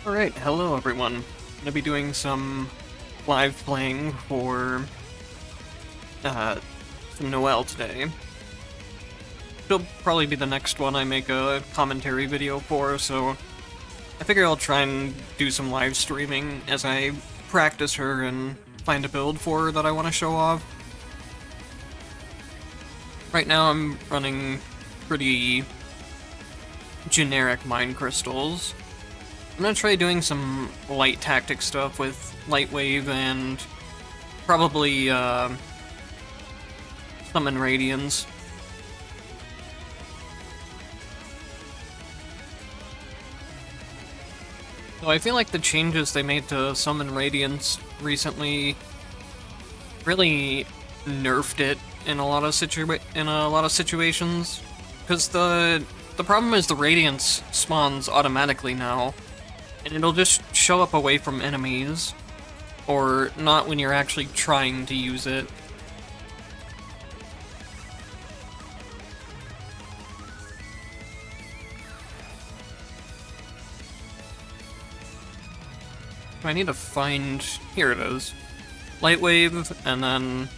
Alright, hello everyone. I'm gonna be doing some live playing for some Noel today. It'll probably be the next one I make a commentary video for, so I figure I'll try and do some live streaming as I practice her and find a build for her that I want to show off. Right now I'm running pretty generic mine crystals. I'm gonna try doing some light tactic stuff with Light Wave and probably summon Radiance. So I feel like the changes they made to summon Radiance recently really nerfed it in a lot of situations, because the problem is the Radiance spawns automatically now. And it'll just show up away from enemies, or not when you're actually trying to use it. I need to find... here it is. Light Wave, and then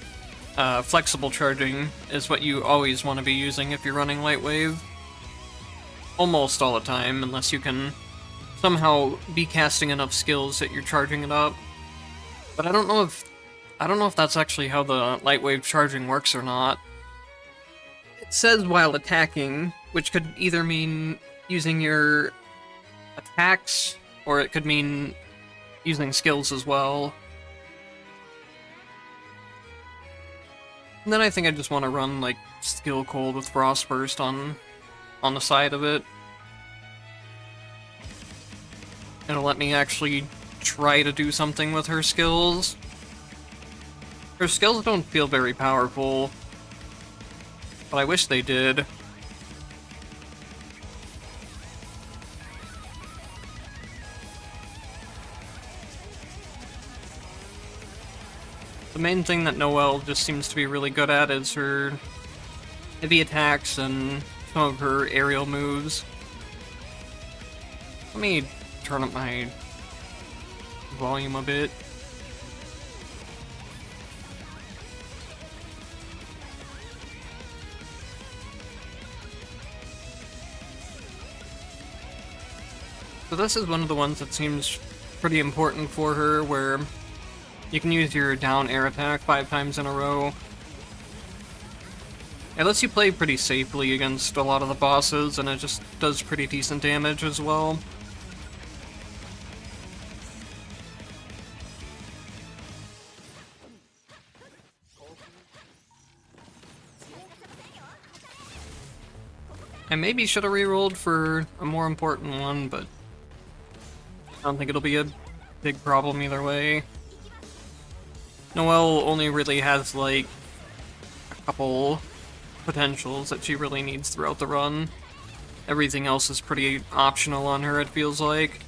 flexible charging is what you always want to be using if you're running Light Wave. Almost all the time, unless you can somehow be casting enough skills that you're charging it up. But I don't know if that's actually how the light wave charging works or not. It says while attacking, which could either mean using your attacks, or it could mean using skills as well. And then I think I just want to run like Skill Cold with Frost Burst on the side of it. It'll let me actually try to do something with her skills. Her skills don't feel very powerful, but I wish they did. The main thing that Noel just seems to be really good at is her heavy attacks and some of her aerial moves. Let me turn up my volume a bit. So this is one of the ones that seems pretty important for her, where you can use your down air attack 5 times in a row. It lets you play pretty safely against a lot of the bosses, and it just does pretty decent damage as well. I maybe should have rerolled for a more important one, but I don't think it'll be a big problem either way. Noel only really has, like, a couple potentials that she really needs throughout the run. Everything else is pretty optional on her, it feels like.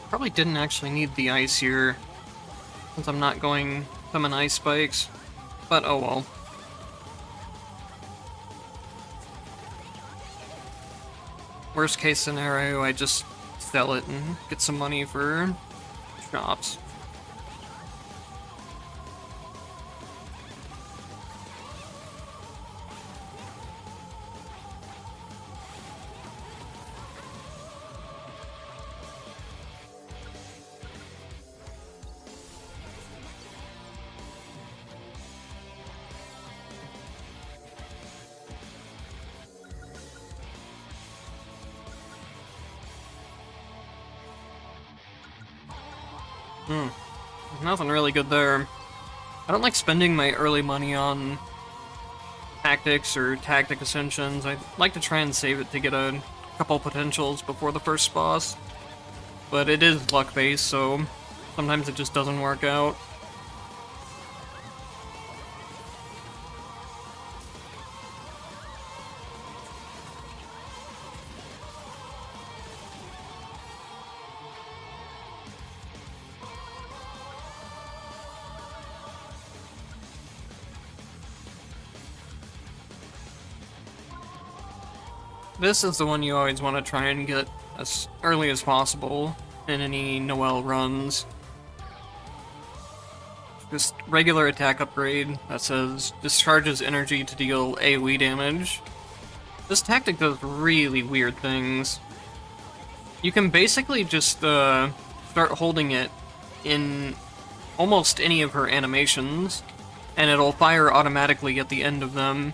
Probably didn't actually need the ice here, since I'm not going summon ice spikes, but oh well. Worst case scenario, I just sell it and get some money for shops. Nothing really good there. I don't like spending my early money on tactics or tactic ascensions. I like to try and save it to get a couple potentials before the first boss, but it is luck based, so sometimes it just doesn't work out. This is the one you always want to try and get as early as possible in any Noel runs. Just regular attack upgrade that says discharges energy to deal AoE damage. This tactic does really weird things. You can basically just start holding it in almost any of her animations, and it'll fire automatically at the end of them.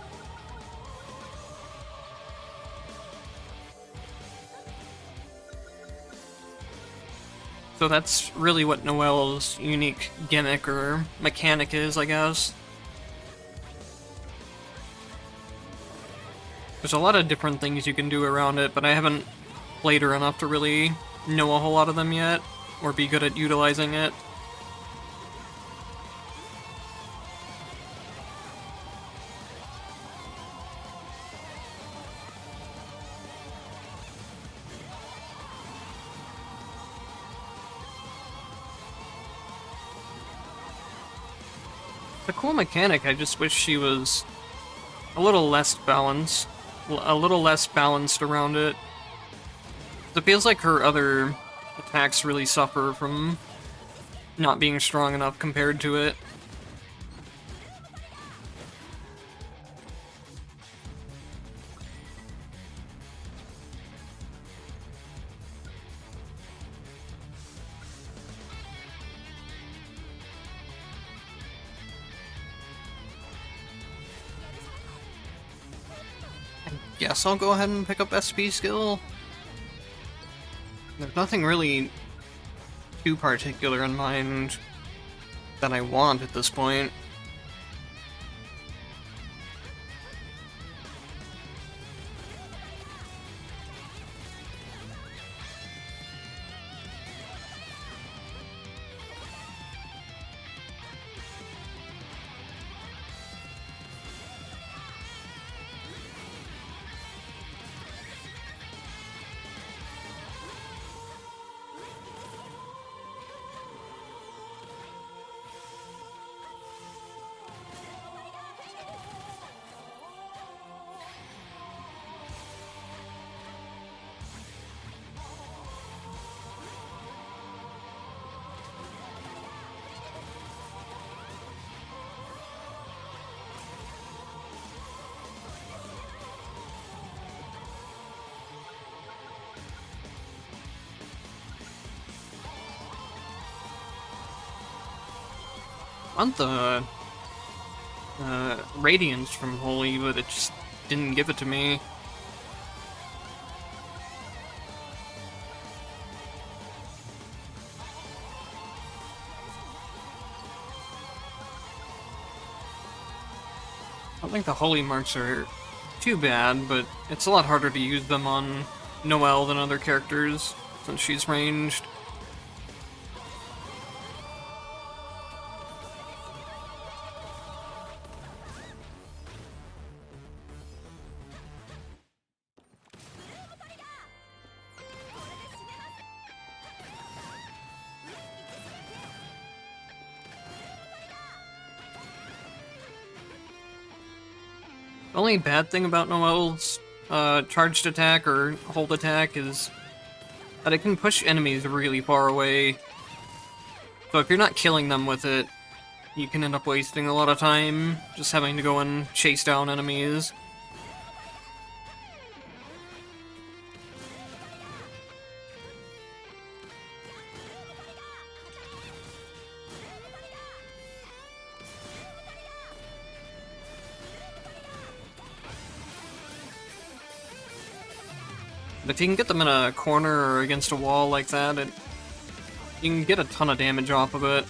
So that's really what Noel's unique gimmick or mechanic is, I guess. There's a lot of different things you can do around it, but I haven't played her enough to really know a whole lot of them yet, or be good at utilizing it. It's a cool mechanic, I just wish she was a little less balanced. Around it. It feels like her other attacks really suffer from not being strong enough compared to it. Guess I'll go ahead and pick up SP skill. There's nothing really too particular in mind that I want at this point. I want the Radiance from Holy, but it just didn't give it to me. I don't think the Holy Marks are too bad, but it's a lot harder to use them on Noel than other characters, since she's ranged. The only bad thing about Noel's charged attack or hold attack is that it can push enemies really far away. So if you're not killing them with it, you can end up wasting a lot of time just having to go and chase down enemies. But if you can get them in a corner or against a wall like that, you can get a ton of damage off of it.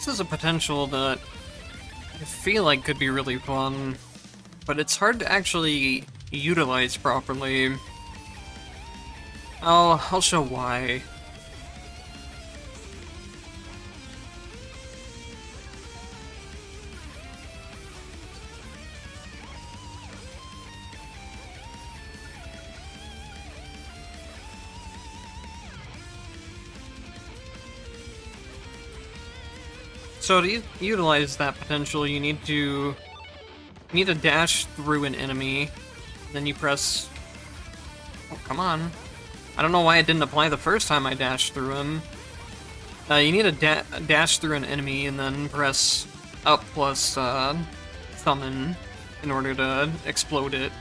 This is a potential that I feel like could be really fun, but it's hard to actually utilize properly. I'll show why. So to utilize that potential, you need to dash through an enemy, then you press... Oh, come on. I don't know why it didn't apply the first time I dashed through him. You need to dash through an enemy and then press up plus summon in order to explode it.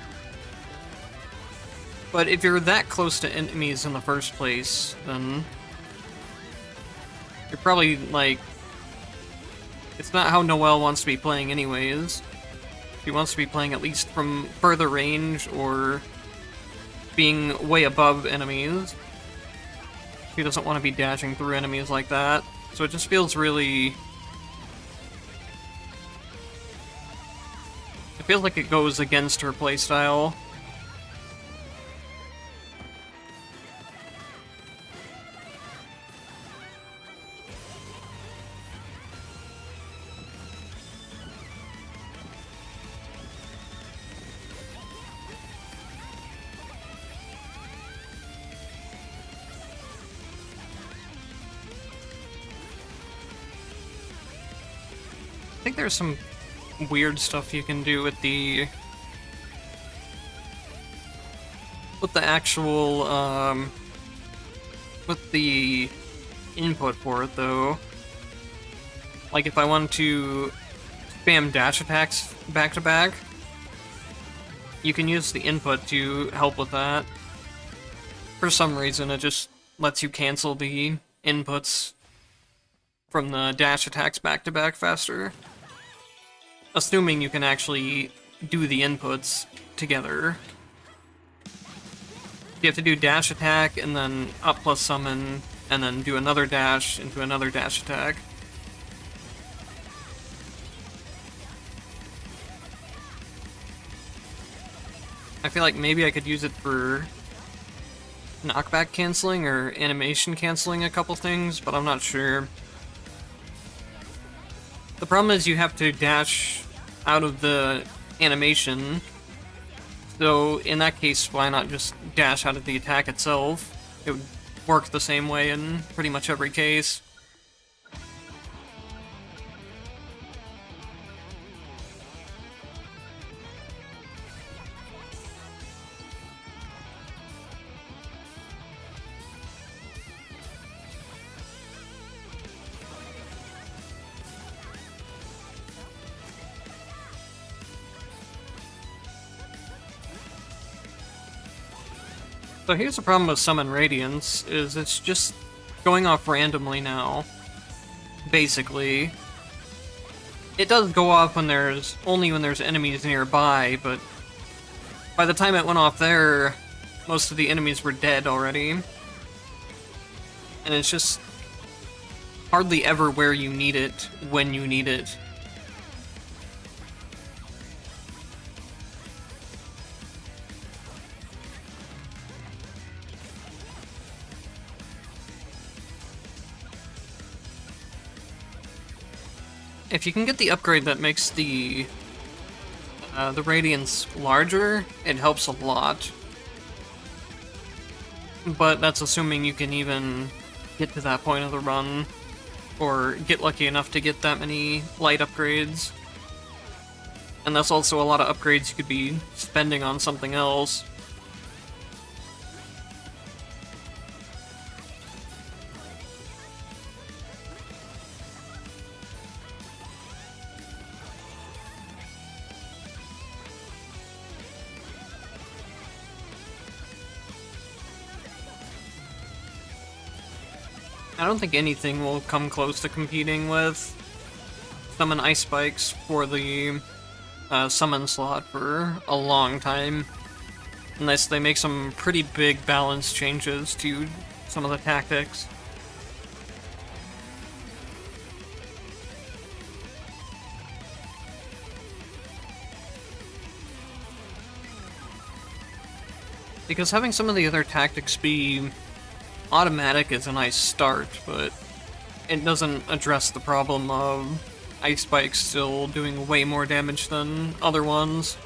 But if you're that close to enemies in the first place, then you're probably, like... It's not how Noel wants to be playing anyways. He wants to be playing at least from further range or being way above enemies. He doesn't want to be dashing through enemies like that. So it just feels really... It feels like it goes against her playstyle. I think there's some weird stuff you can do with the actual with the input for it though. Like if I want to spam dash attacks back to back, you can use the input to help with that. For some reason it just lets you cancel the inputs from the dash attacks back to back faster. Assuming you can actually do the inputs together. You have to do dash attack, and then up plus summon, and then do another dash into another dash attack. I feel like maybe I could use it for knockback canceling or animation canceling a couple things, but I'm not sure. The problem is you have to dash out of the animation, so in that case, why not just dash out of the attack itself? It would work the same way in pretty much every case. So here's the problem with Summon Radiance, is it's just going off randomly now. Basically. It does go off when only when there's enemies nearby, but by the time it went off there, most of the enemies were dead already. And it's just hardly ever where you need it, when you need it. If you can get the upgrade that makes the Radiance larger, it helps a lot. But that's assuming you can even get to that point of the run, or get lucky enough to get that many light upgrades. And that's also a lot of upgrades you could be spending on something else. I don't think anything will come close to competing with Summon Ice Spikes for the summon slot for a long time. Unless they make some pretty big balance changes to some of the tactics. Because having some of the other tactics be automatic is a nice start, but it doesn't address the problem of Ice Spikes still doing way more damage than other ones.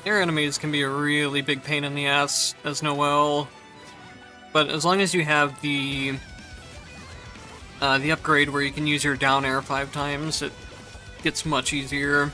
Air enemies can be a really big pain in the ass as Noel, but as long as you have the upgrade where you can use your down air 5 times, it gets much easier.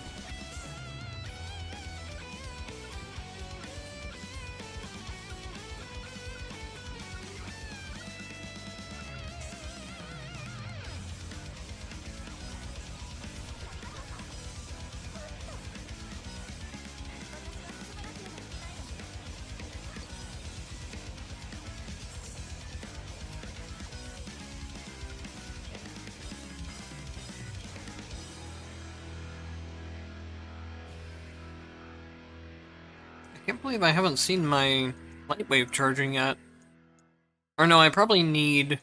I can't believe I haven't seen my light wave charging yet. Or no, I probably need...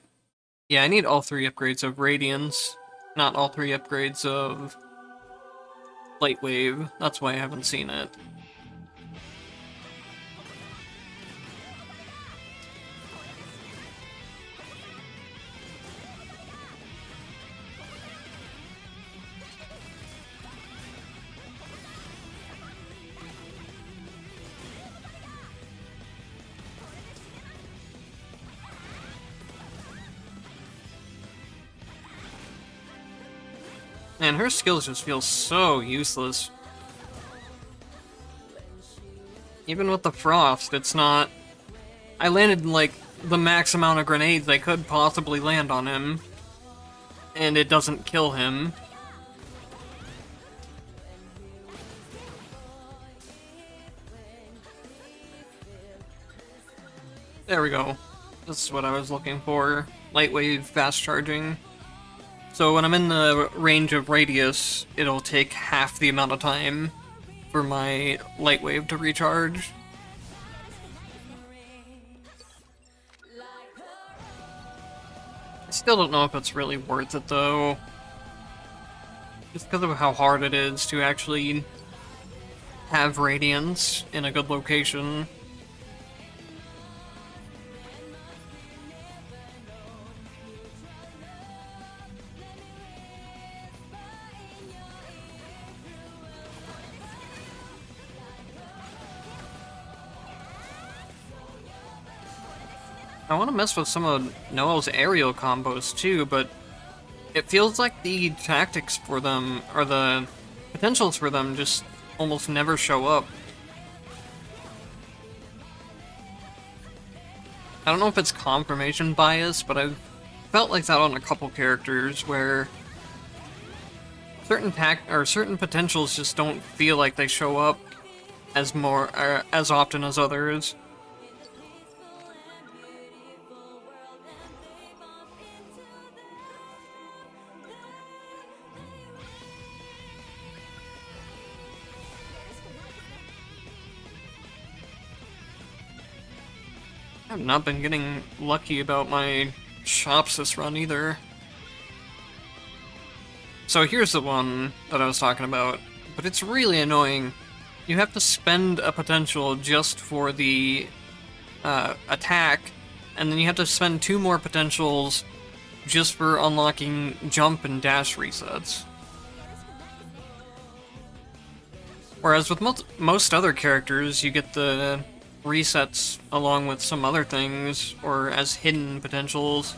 Yeah, I need all 3 upgrades of Radiance, not all 3 upgrades of light wave. That's why I haven't seen it. Man, her skills just feel so useless. Even with the Frost, it's not... I landed, like, the max amount of grenades I could possibly land on him, and it doesn't kill him. There we go. This is what I was looking for. Light wave fast charging. So when I'm in the range of radius, it'll take half the amount of time for my light wave to recharge. I still don't know if it's really worth it though. Just because of how hard it is to actually have radiance in a good location. I want to mess with some of Noel's aerial combos too, but it feels like the tactics for them, or the potentials for them, just almost never show up. I don't know if it's confirmation bias, but I've felt like that on a couple characters where certain certain potentials just don't feel like they show up as often as others. I've not been getting lucky about my shops this run either. So here's the one that I was talking about, but it's really annoying. You have to spend a potential just for the attack, and then you have to spend 2 more potentials just for unlocking jump and dash resets. Whereas with most other characters, you get the resets along with some other things, or as hidden potentials.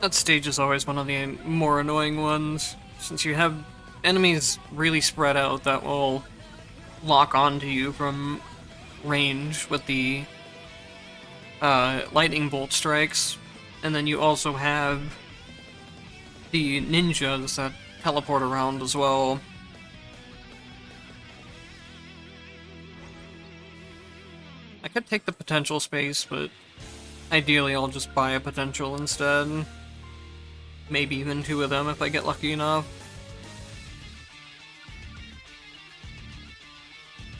That stage is always one of the more annoying ones, since you have enemies really spread out that will lock onto you from range with the lightning bolt strikes, and then you also have the ninjas that teleport around as well. I could take the potential space, but ideally I'll just buy a potential instead. Maybe even 2 of them if I get lucky enough.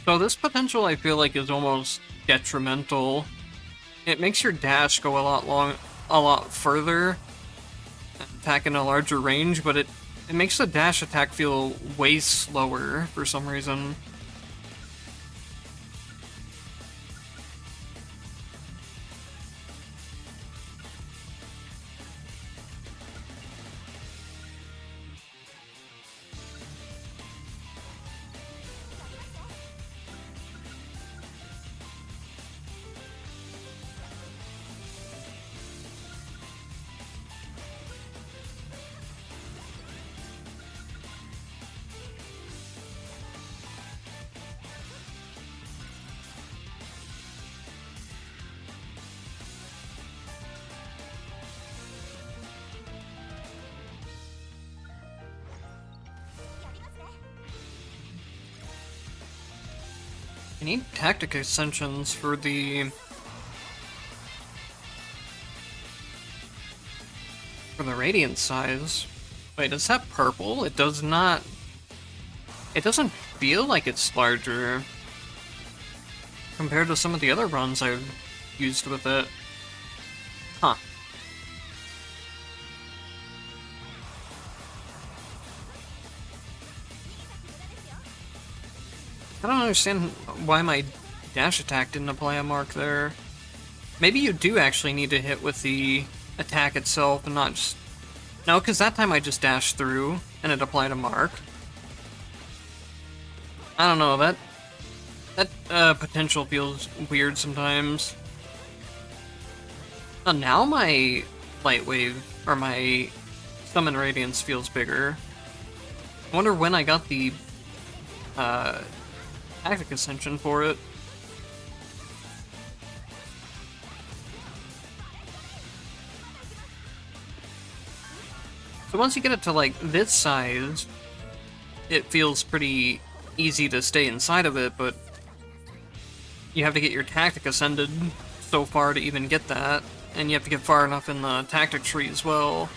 So this potential I feel like is almost detrimental. It makes your dash go a lot further, attack in a larger range, but it makes the dash attack feel way slower for some reason. I need tactic extensions for the radiant size. Wait, is that purple? It does not. It doesn't feel like it's larger compared to some of the other runs I've used with it. Huh. I don't understand why my dash attack didn't apply a mark there. Maybe you do actually need to hit with the attack itself and not just... No, because that time I just dashed through and it applied a mark. I don't know, that potential feels weird sometimes. Oh, now my light wave, or my summon radiance feels bigger. I wonder when I got the tactic ascension for it. So once you get it to like this size, it feels pretty easy to stay inside of it, but you have to get your tactic ascended so far to even get that, and you have to get far enough in the tactic tree as well.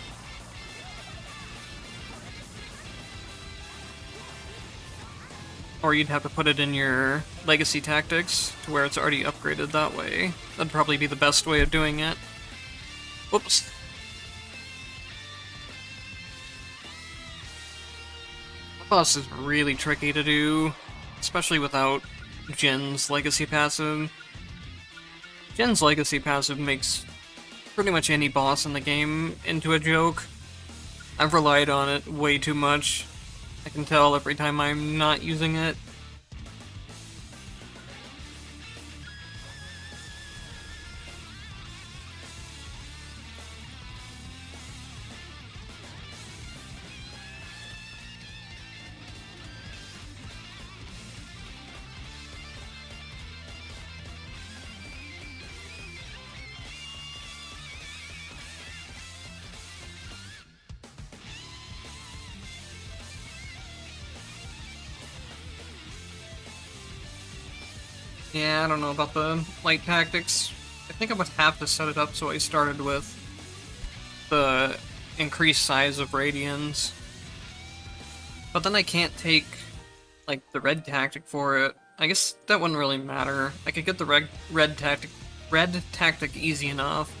Or you'd have to put it in your legacy tactics to where it's already upgraded that way. That'd probably be the best way of doing it. Whoops. The boss is really tricky to do, especially without Jin's legacy passive. Jin's legacy passive makes pretty much any boss in the game into a joke. I've relied on it way too much. I can tell every time I'm not using it. Yeah, I don't know about the light tactics. I think I would have to set it up so I started with the increased size of radians. But then I can't take, like, the red tactic for it. I guess that wouldn't really matter. I could get the red tactic easy enough.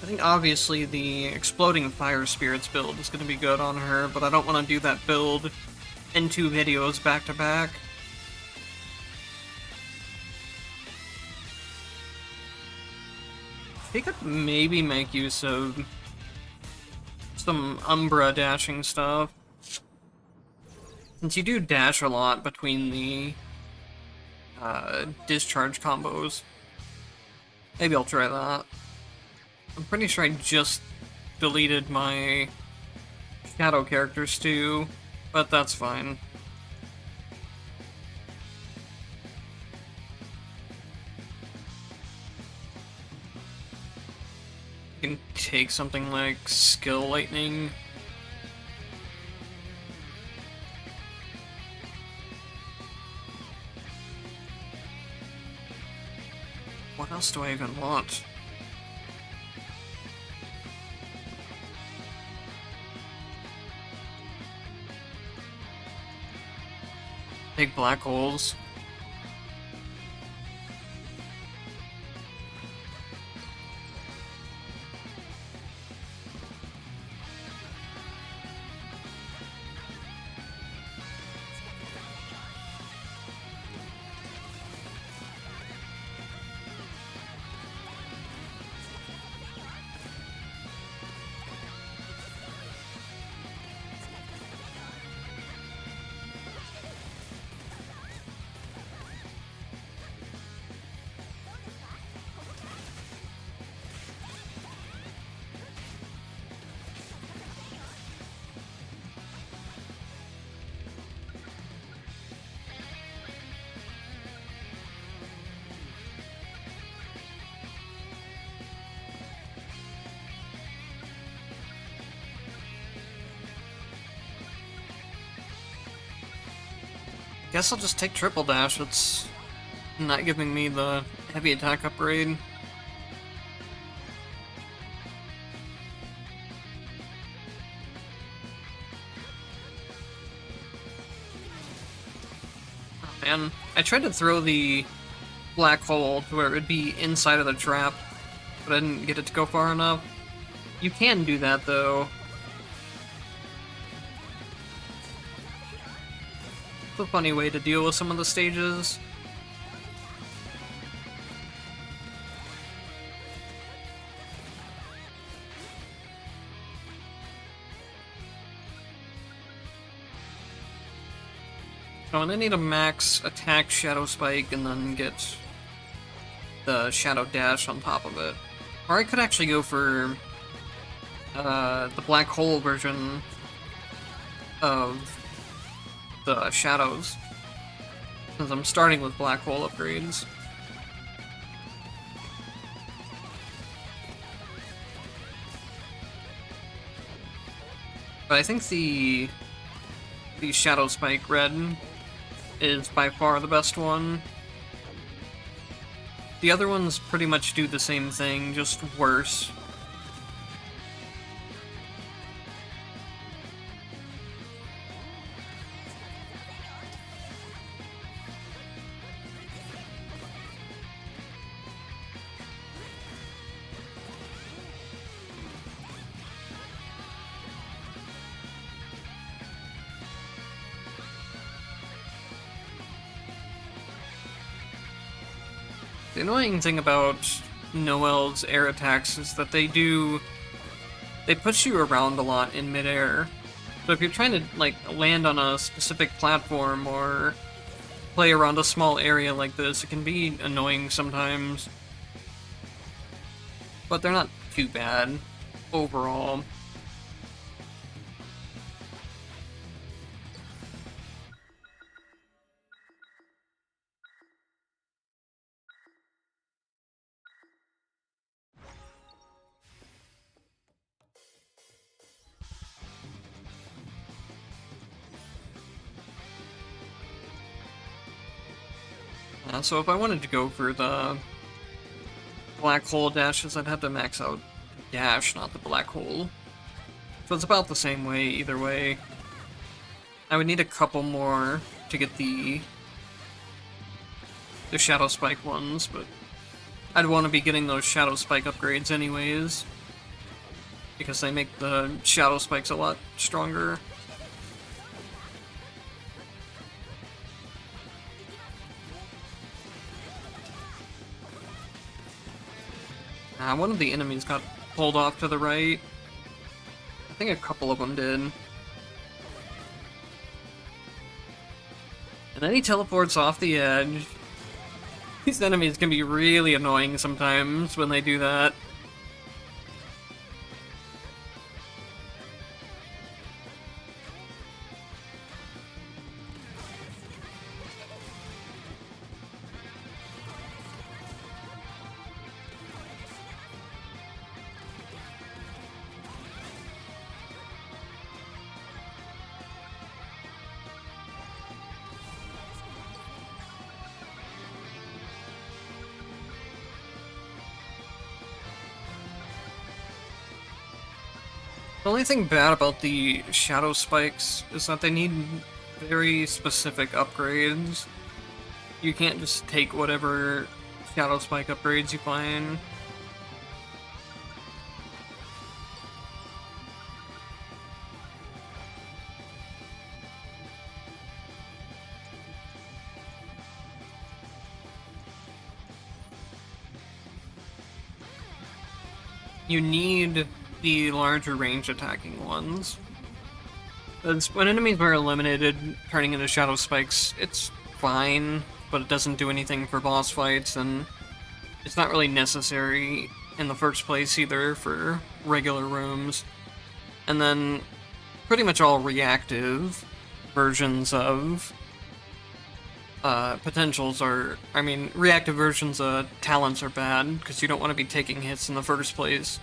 I think obviously the exploding fire spirits build is going to be good on her, but I don't want to do that build in 2 videos back to back. They could maybe make use of some Umbra dashing stuff. Since you do dash a lot between the discharge combos. Maybe I'll try that. I'm pretty sure I just deleted my shadow characters too, but that's fine. You can take something like Skill Lightning. What else do I even want? Big black holes. Guess I'll just take triple dash. It's not giving me the heavy attack upgrade. Oh man, I tried to throw the black hole to where it would be inside of the trap, but I didn't get it to go far enough. You can do that though. It's a funny way to deal with some of the stages. Oh, and I need a max attack Shadow Spike and then get the Shadow Dash on top of it. Or I could actually go for the Black Hole version of the Shadows, since I'm starting with Black Hole upgrades. But I think the Shadow Spike Red is by far the best one. The other ones pretty much do the same thing, just worse. The annoying thing about Noel's air attacks is that they push you around a lot in midair. So if you're trying to, like, land on a specific platform or play around a small area like this, it can be annoying sometimes. But they're not too bad overall. So if I wanted to go for the black hole dashes, I'd have to max out dash, not the black hole. So it's about the same way either way. I would need a couple more to get the Shadow Spike ones, but I'd want to be getting those Shadow Spike upgrades anyways, because they make the Shadow Spikes a lot stronger. One of the enemies got pulled off to the right. I think a couple of them did. And then he teleports off the edge, These enemies can be really annoying sometimes when they do that. The only thing bad about the shadow spikes is that they need very specific upgrades. You can't just take whatever shadow spike upgrades you find. You need the larger range attacking ones. Because when enemies are eliminated, turning into shadow spikes, it's fine, but it doesn't do anything for boss fights, and it's not really necessary in the first place either for regular rooms. And then pretty much all reactive versions of potentials are, reactive versions of talents are bad, because you don't want to be taking hits in the first place.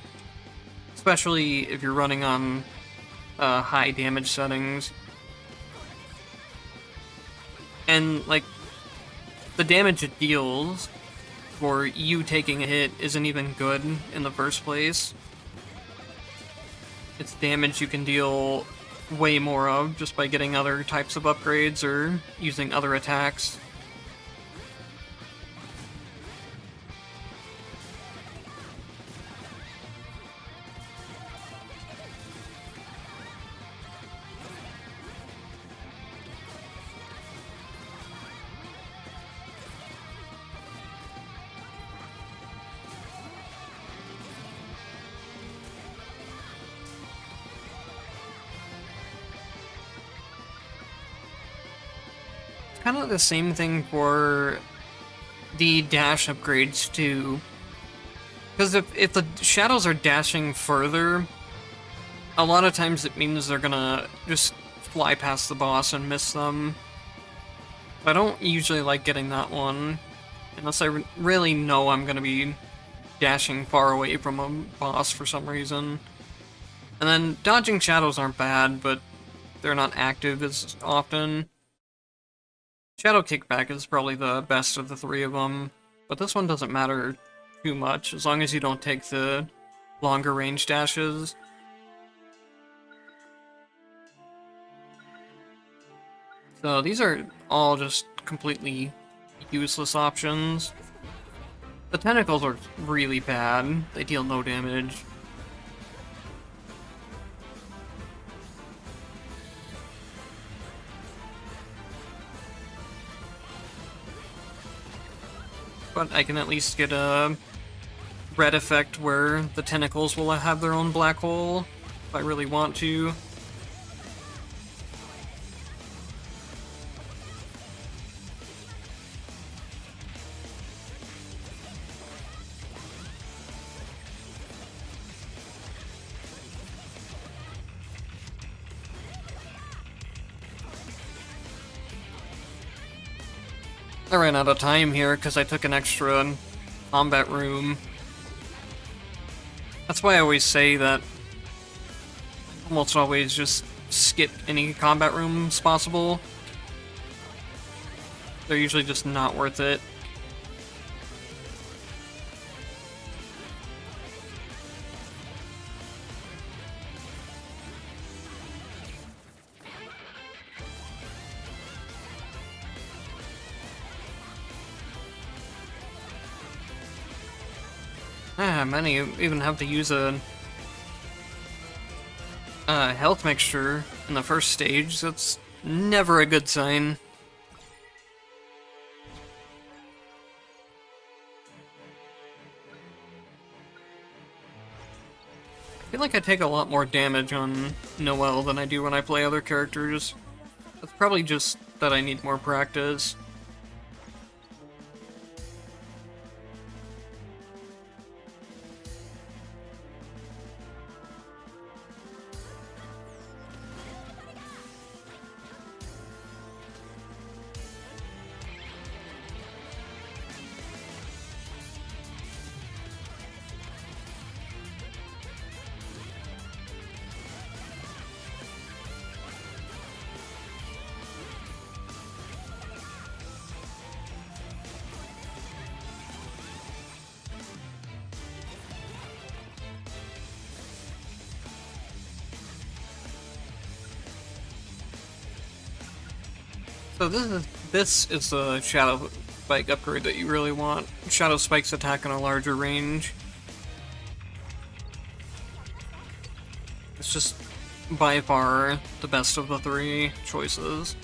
Especially if you're running on high damage settings. And, like, the damage it deals for you taking a hit isn't even good in the first place. It's damage you can deal way more of just by getting other types of upgrades or using other attacks. Kind of the same thing for the dash upgrades too. Because if the shadows are dashing further, a lot of times it means they're gonna just fly past the boss and miss them. I don't usually like getting that one, unless I really know I'm gonna be dashing far away from a boss for some reason. And then dodging shadows aren't bad, but they're not active as often. Shadow Kickback is probably the best of the three of them, but this one doesn't matter too much, as long as you don't take the longer range dashes. So these are all just completely useless options. The tentacles are really bad, they deal no damage. But I can at least get a red effect where the tentacles will have their own black hole, if I really want to. I ran out of time here because I took an extra combat room. That's why I always say that I almost always just skip any combat rooms possible. They're usually just not worth it. Many even have to use a health mixture in the first stage. That's never a good sign. I feel like I take a lot more damage on Noel than I do when I play other characters. That's probably just that I need more practice. So this is the Shadow Spike upgrade that you really want. Shadow Spike's attack on a larger range. It's just by far the best of the three choices.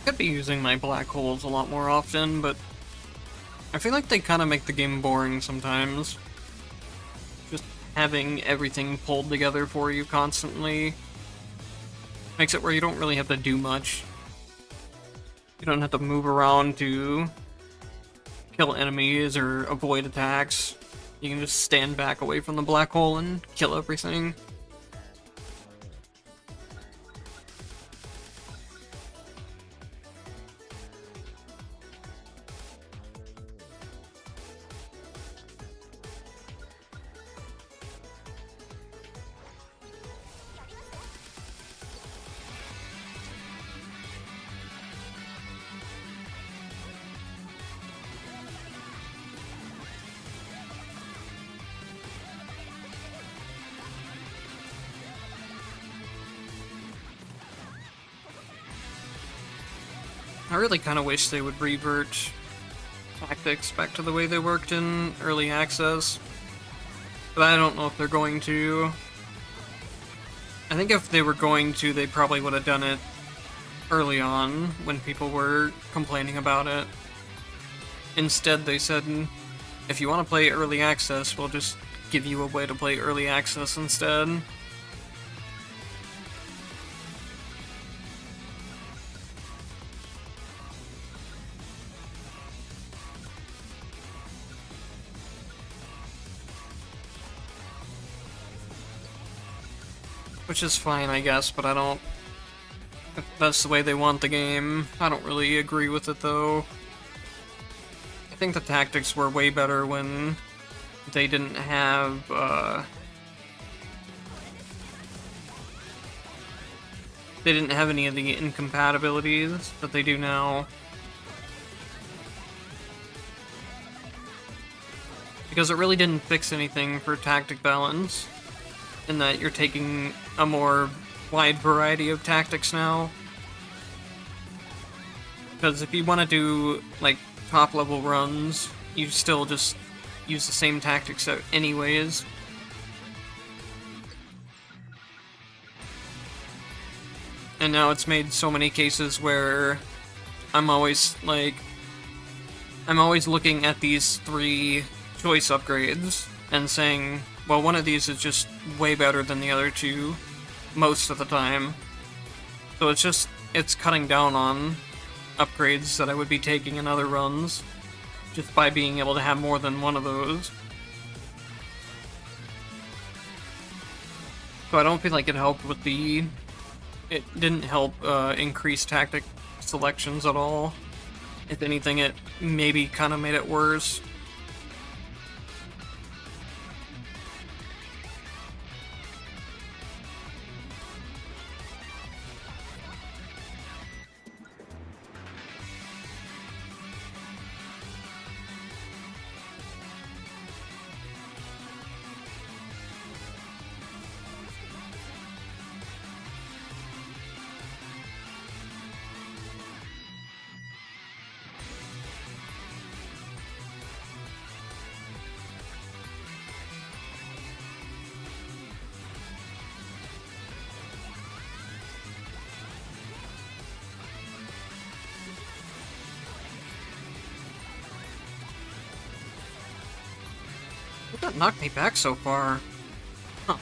Could be using my black holes a lot more often, but I feel like they kind of make the game boring sometimes. Just having everything pulled together for you constantly makes it where you don't really have to do much. You don't have to move around to kill enemies or avoid attacks. You can just stand back away from the black hole and kill everything. I really kind of wish they would revert tactics back to the way they worked in early access, but I don't know if they're going to. I think if they were going to, they probably would have done it early on when people were complaining about it. Instead, they said, if you want to play early access, we'll just give you a way to play early access instead. Which is fine, I guess, but I don't... If that's the way they want the game, I don't really agree with it, though. I think the tactics were way better when they didn't have, they didn't have any of the incompatibilities that they do now. Because it really didn't fix anything for tactic balance, in that you're taking a more wide variety of tactics now. Because if you want to do, like, top-level runs, you still just use the same tactics anyways. And now it's made so many cases where I'm always looking at these three choice upgrades and saying, well, one of these is just way better than the other two most of the time. So it's cutting down on upgrades that I would be taking in other runs just by being able to have more than one of those. So I don't feel like it helped with it didn't help increase tactic selections at all. If anything, it maybe kind of made it worse. What that knocked me back so far? Huh.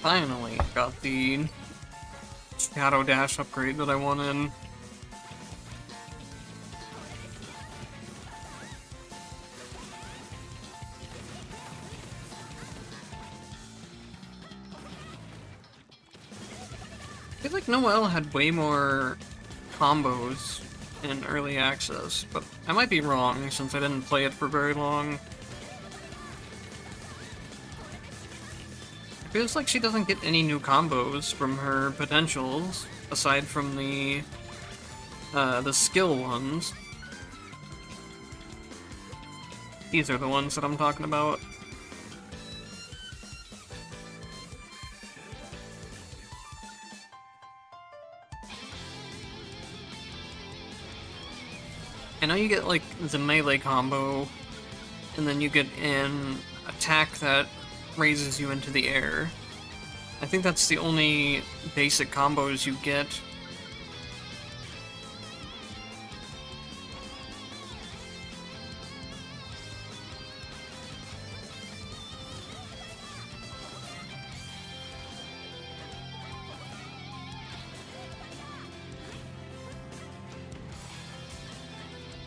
Finally got the Shadow Dash upgrade that I wanted. I feel like Noel had way more combos in early access, but I might be wrong since I didn't play it for very long. It feels like she doesn't get any new combos from her potentials, aside from the skill ones. These are the ones that I'm talking about. I know you get, like, the melee combo, and then you get an attack that raises you into the air. I think that's the only basic combos you get.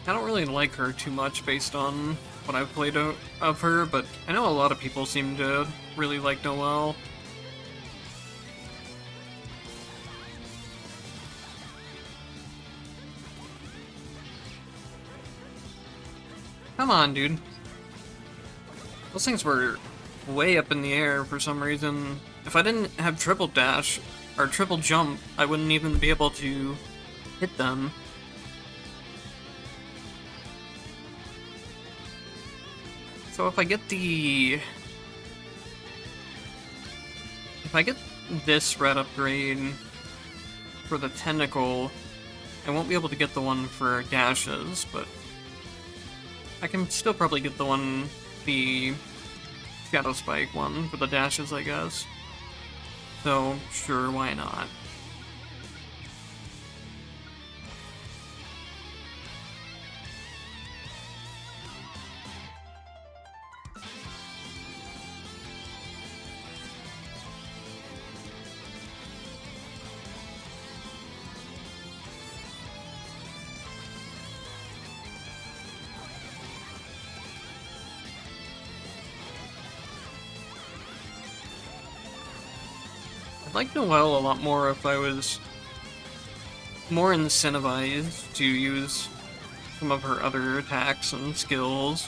I don't really like her too much based on what I've played of her, but I know a lot of people seem to really like Noel. Come on, dude. Those things were way up in the air for some reason. If I didn't have triple dash, or triple jump, I wouldn't even be able to hit them. So if I get this red upgrade for the tentacle, I won't be able to get the one for dashes, but I can still probably get the Shadow Spike one for the dashes, I guess. So, sure, why not? I'd like Noelle a lot more if I was more incentivized to use some of her other attacks and skills,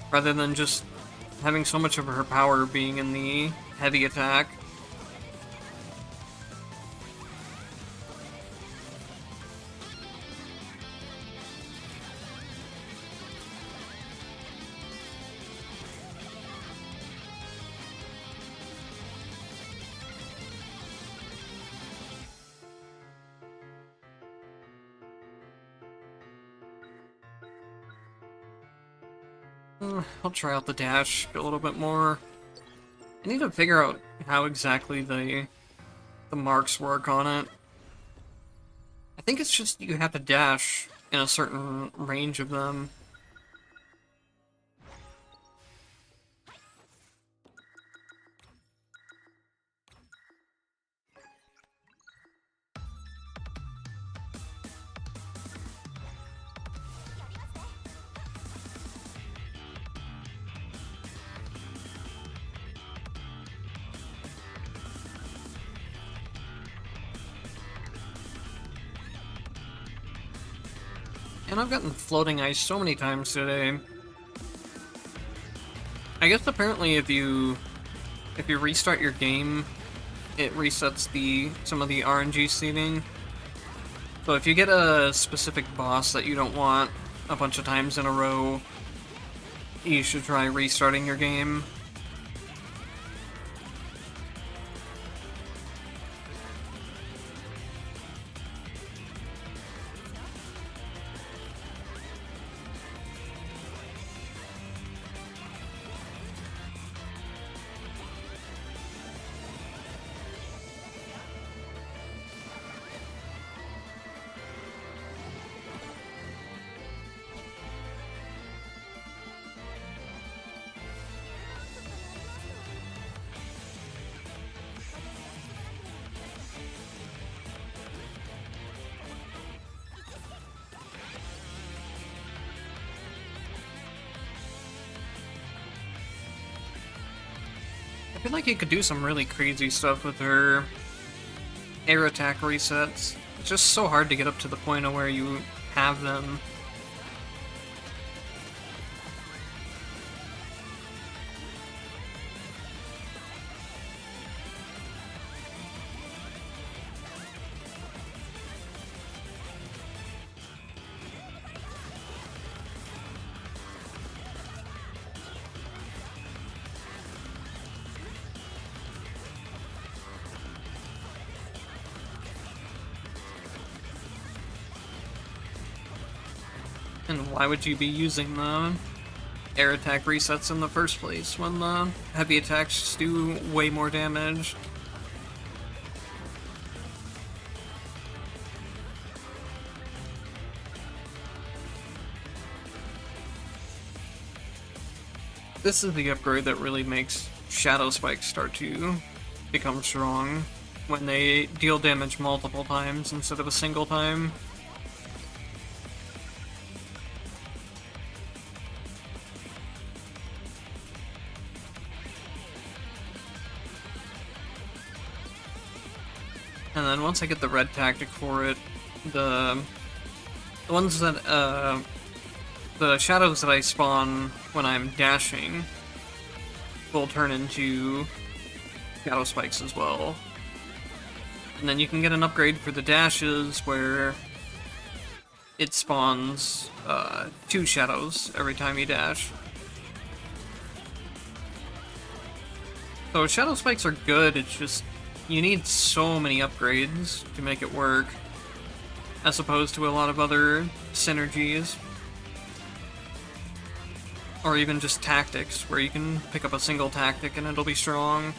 rather than just having so much of her power being in the heavy attack. I'll try out the dash a little bit more. I need to figure out how exactly the marks work on it. I think it's just you have to dash in a certain range of them. And I've gotten floating ice so many times today. I guess apparently if you restart your game, it resets some of the RNG seeding. So if you get a specific boss that you don't want a bunch of times in a row, you should try restarting your game. I feel like you could do some really crazy stuff with her air attack resets. It's just so hard to get up to the point of where you have them. And why would you be using the air attack resets in the first place when the heavy attacks do way more damage? This is the upgrade that really makes Shadow Spikes start to become strong, when they deal damage multiple times instead of a single time. And then once I get the red tactic for it, the ones that, the shadows that I spawn when I'm dashing will turn into Shadow Spikes as well. And then you can get an upgrade for the dashes where it spawns 2 shadows every time you dash. So Shadow Spikes are good, it's just you need so many upgrades to make it work, as opposed to a lot of other synergies. Or even just tactics, where you can pick up a single tactic and it'll be strong.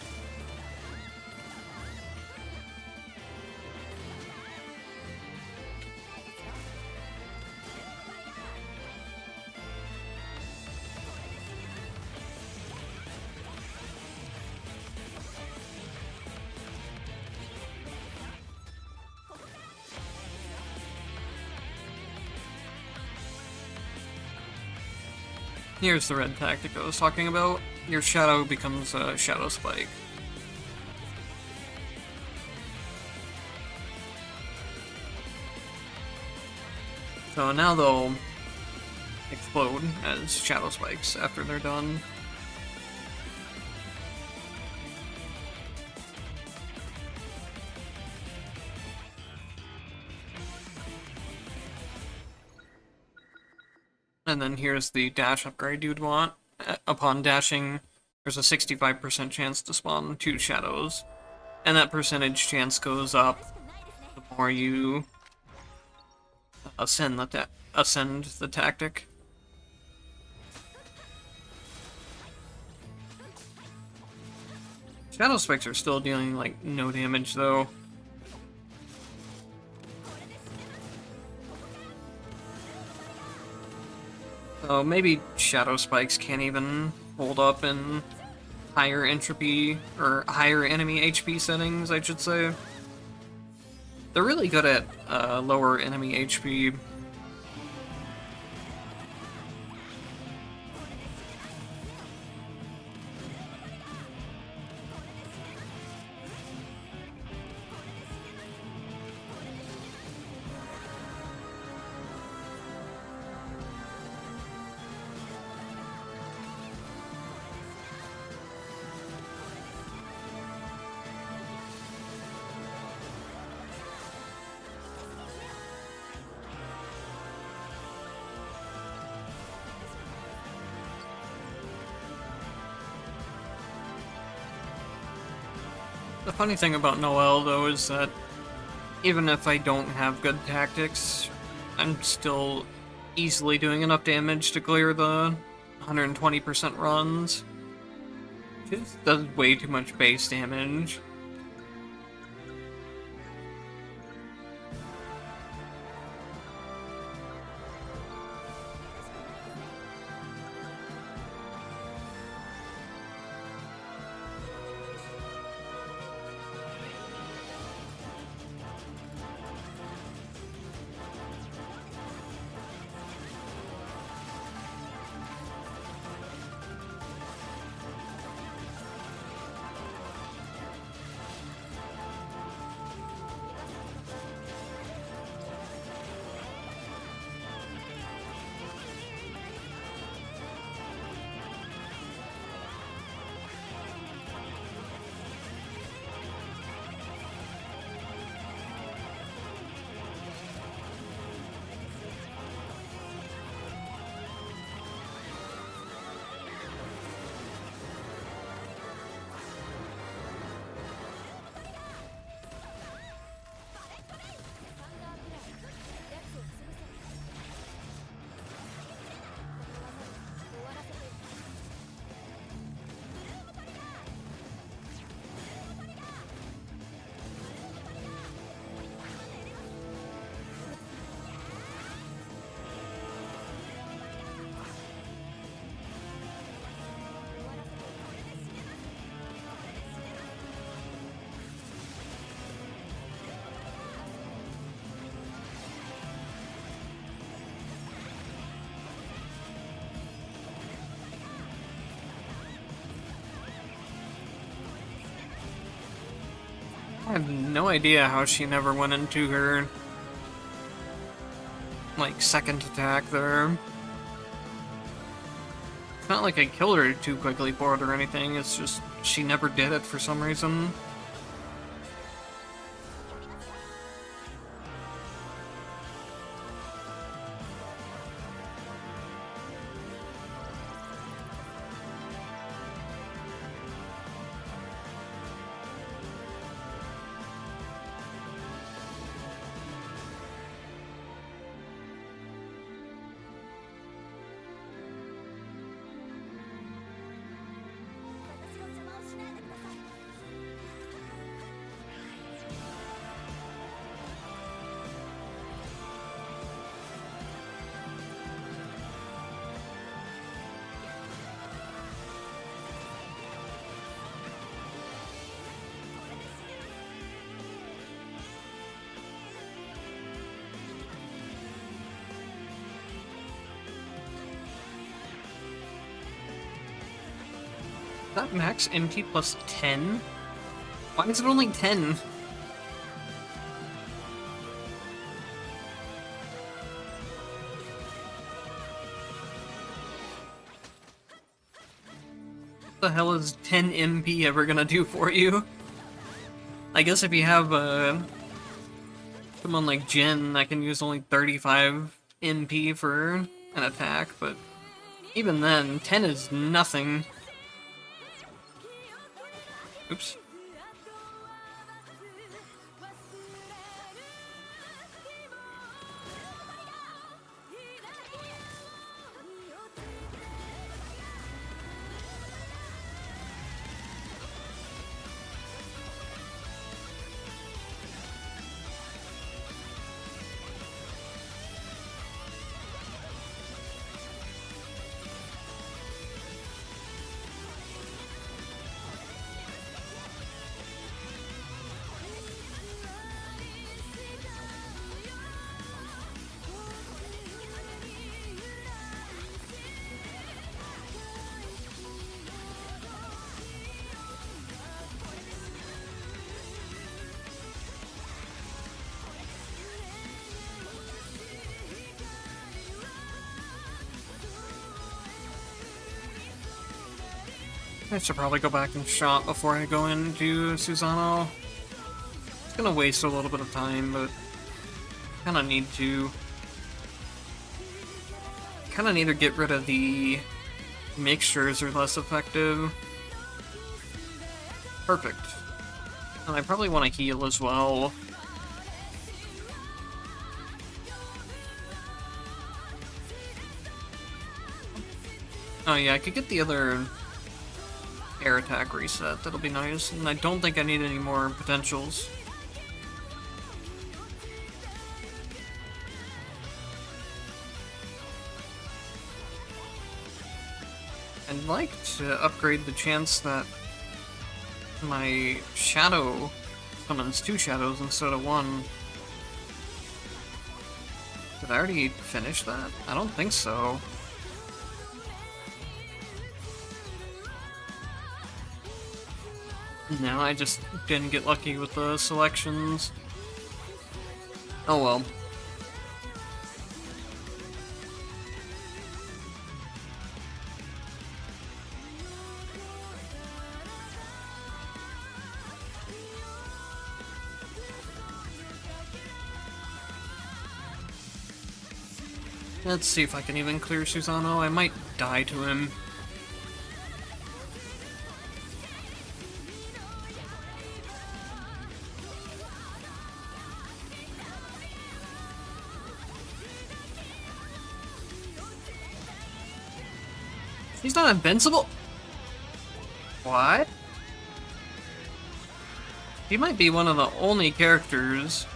Here's the red tactic I was talking about. Your shadow becomes a Shadow Spike. So now they'll explode as Shadow Spikes after they're done. And then here's the dash upgrade you'd want. Upon dashing, there's a 65% chance to spawn 2 shadows. And that percentage chance goes up the more you ascend the tactic. Shadow Spikes are still dealing, like, no damage, though. So maybe Shadow Spikes can't even hold up in higher entropy, or higher enemy HP settings, I should say. They're really good at lower enemy HP. The funny thing about Noel, though, is that even if I don't have good tactics, I'm still easily doing enough damage to clear the 120% runs. She just does way too much base damage. I have no idea how she never went into her, like, second attack there. It's not like I killed her too quickly for it or anything, it's just she never did it for some reason. Is that max MP plus 10? Why is it only 10? What the hell is 10 MP ever gonna do for you? I guess if you have someone like Jin that can use only 35 MP for an attack, but even then, 10 is nothing. Oops. I should probably go back and shop before I go into Susano. It's gonna waste a little bit of time, but kinda need to. Kinda need to get rid of the mixtures are less effective. Perfect. And I probably want to heal as well. Oh yeah, I could get the other air attack reset. That'll be nice. And I don't think I need any more potentials. I'd like to upgrade the chance that my shadow summons 2 shadows instead of 1. Did I already finish that? I don't think so. No, I just didn't get lucky with the selections. Oh well. Let's see if I can even clear Susano. I might die to him. He's not invincible? What? He might be one of the only characters.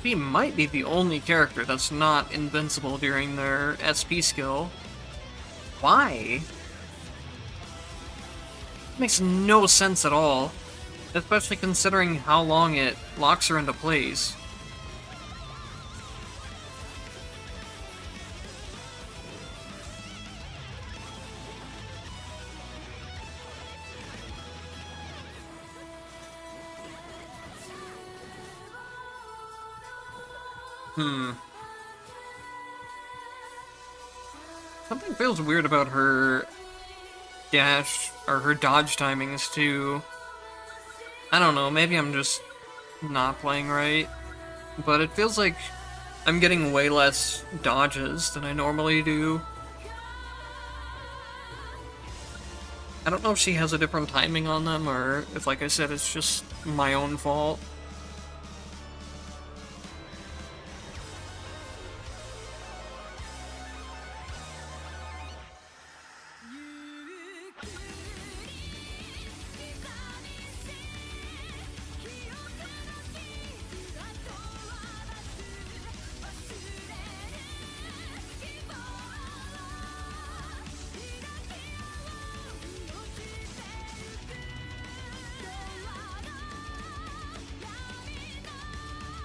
He might be the only character that's not invincible during their SP skill. Why? Makes no sense at all. Especially considering how long it locks her into place. Something feels weird about her dash, or her dodge timings too. I don't know, maybe I'm just not playing right. But it feels like I'm getting way less dodges than I normally do. I don't know if she has a different timing on them, or if, like I said, it's just my own fault.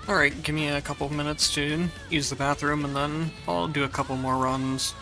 Alright, give me a couple minutes to use the bathroom, and then I'll do a couple more runs.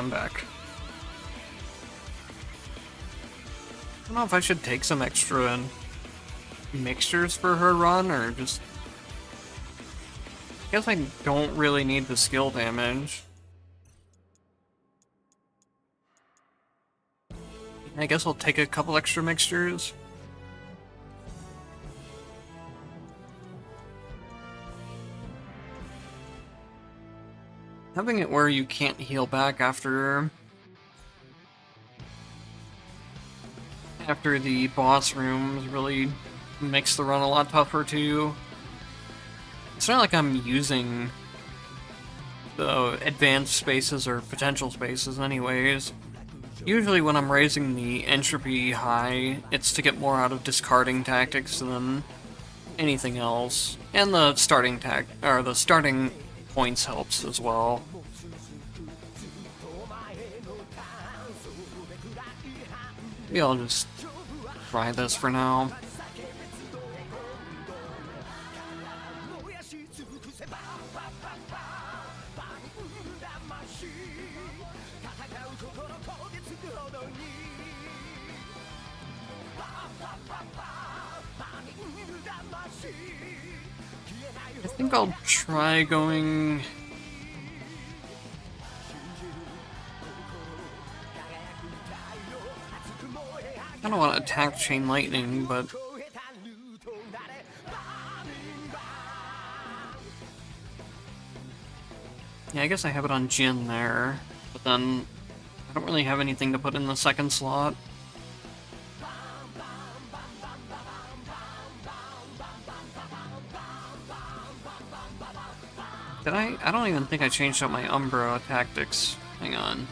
I'm back. I don't know if I should take some extra mixtures for her run, or just... I guess I don't really need the skill damage. I guess I'll take a couple extra mixtures. Having it where you can't heal back after the boss rooms really makes the run a lot tougher too. It's not like I'm using the advanced spaces or potential spaces anyways. Usually when I'm raising the entropy high, it's to get more out of discarding tactics than anything else. And the starting points helps as well. Maybe I'll just try this for now. I think I'll try going... I don't want to attack Chain Lightning, but... yeah, I guess I have it on Jin there, but then I don't really have anything to put in the second slot. Did I? I don't even think I changed out my Umbra tactics. Hang on.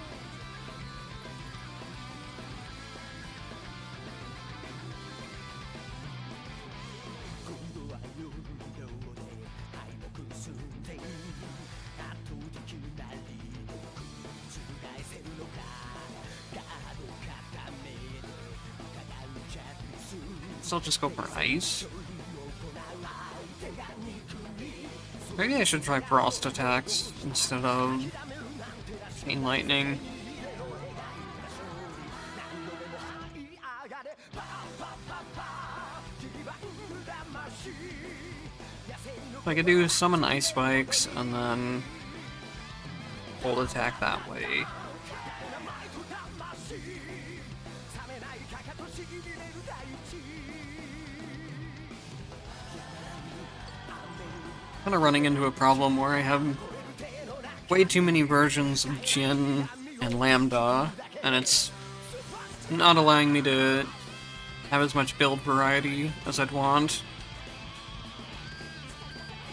So I'll just go for Ice. Maybe I should try Frost attacks instead of Chain Lightning. I could do summon Ice Spikes and then hold attack that way. Kind of running into a problem where I have way too many versions of Jin and Lambda, and it's not allowing me to have as much build variety as I'd want.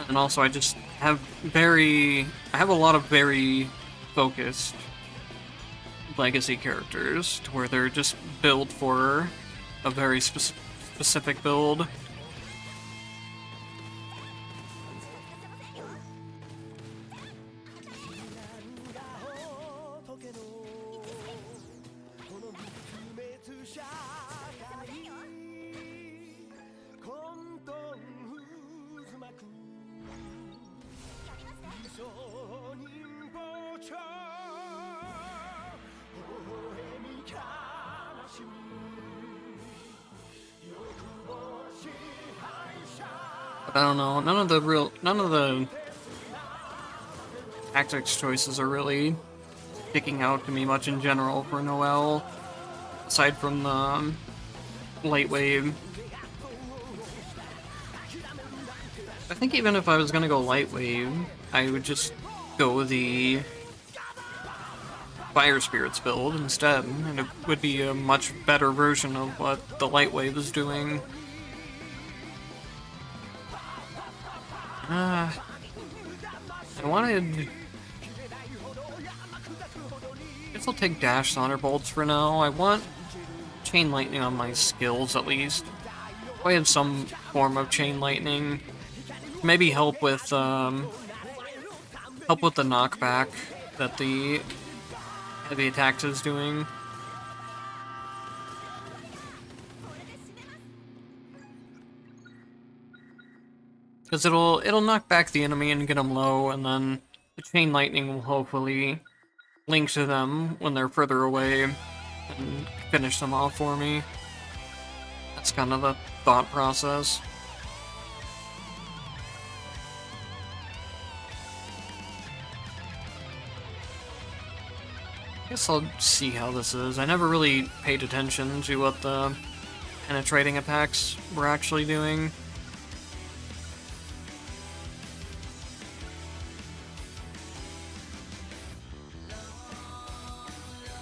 And also I just have I have a lot of very focused legacy characters, to where they're just built for a very specific build. I don't know, none of the tactics choices are really sticking out to me much in general for Noel, aside from the light wave. I think even if I was gonna go light wave, I would just go the Fire Spirits build instead, and it would be a much better version of what the light wave is doing. I guess I'll take Dash Thunderbolts for now. I want Chain Lightning on my skills, at least. If I had some form of Chain Lightning, maybe help with the knockback that the heavy attacks is doing. Because it'll knock back the enemy and get him low, and then the Chain Lightning will hopefully link to them when they're further away and finish them off for me. That's kind of the thought process. I guess I'll see how this is. I never really paid attention to what the penetrating attacks were actually doing.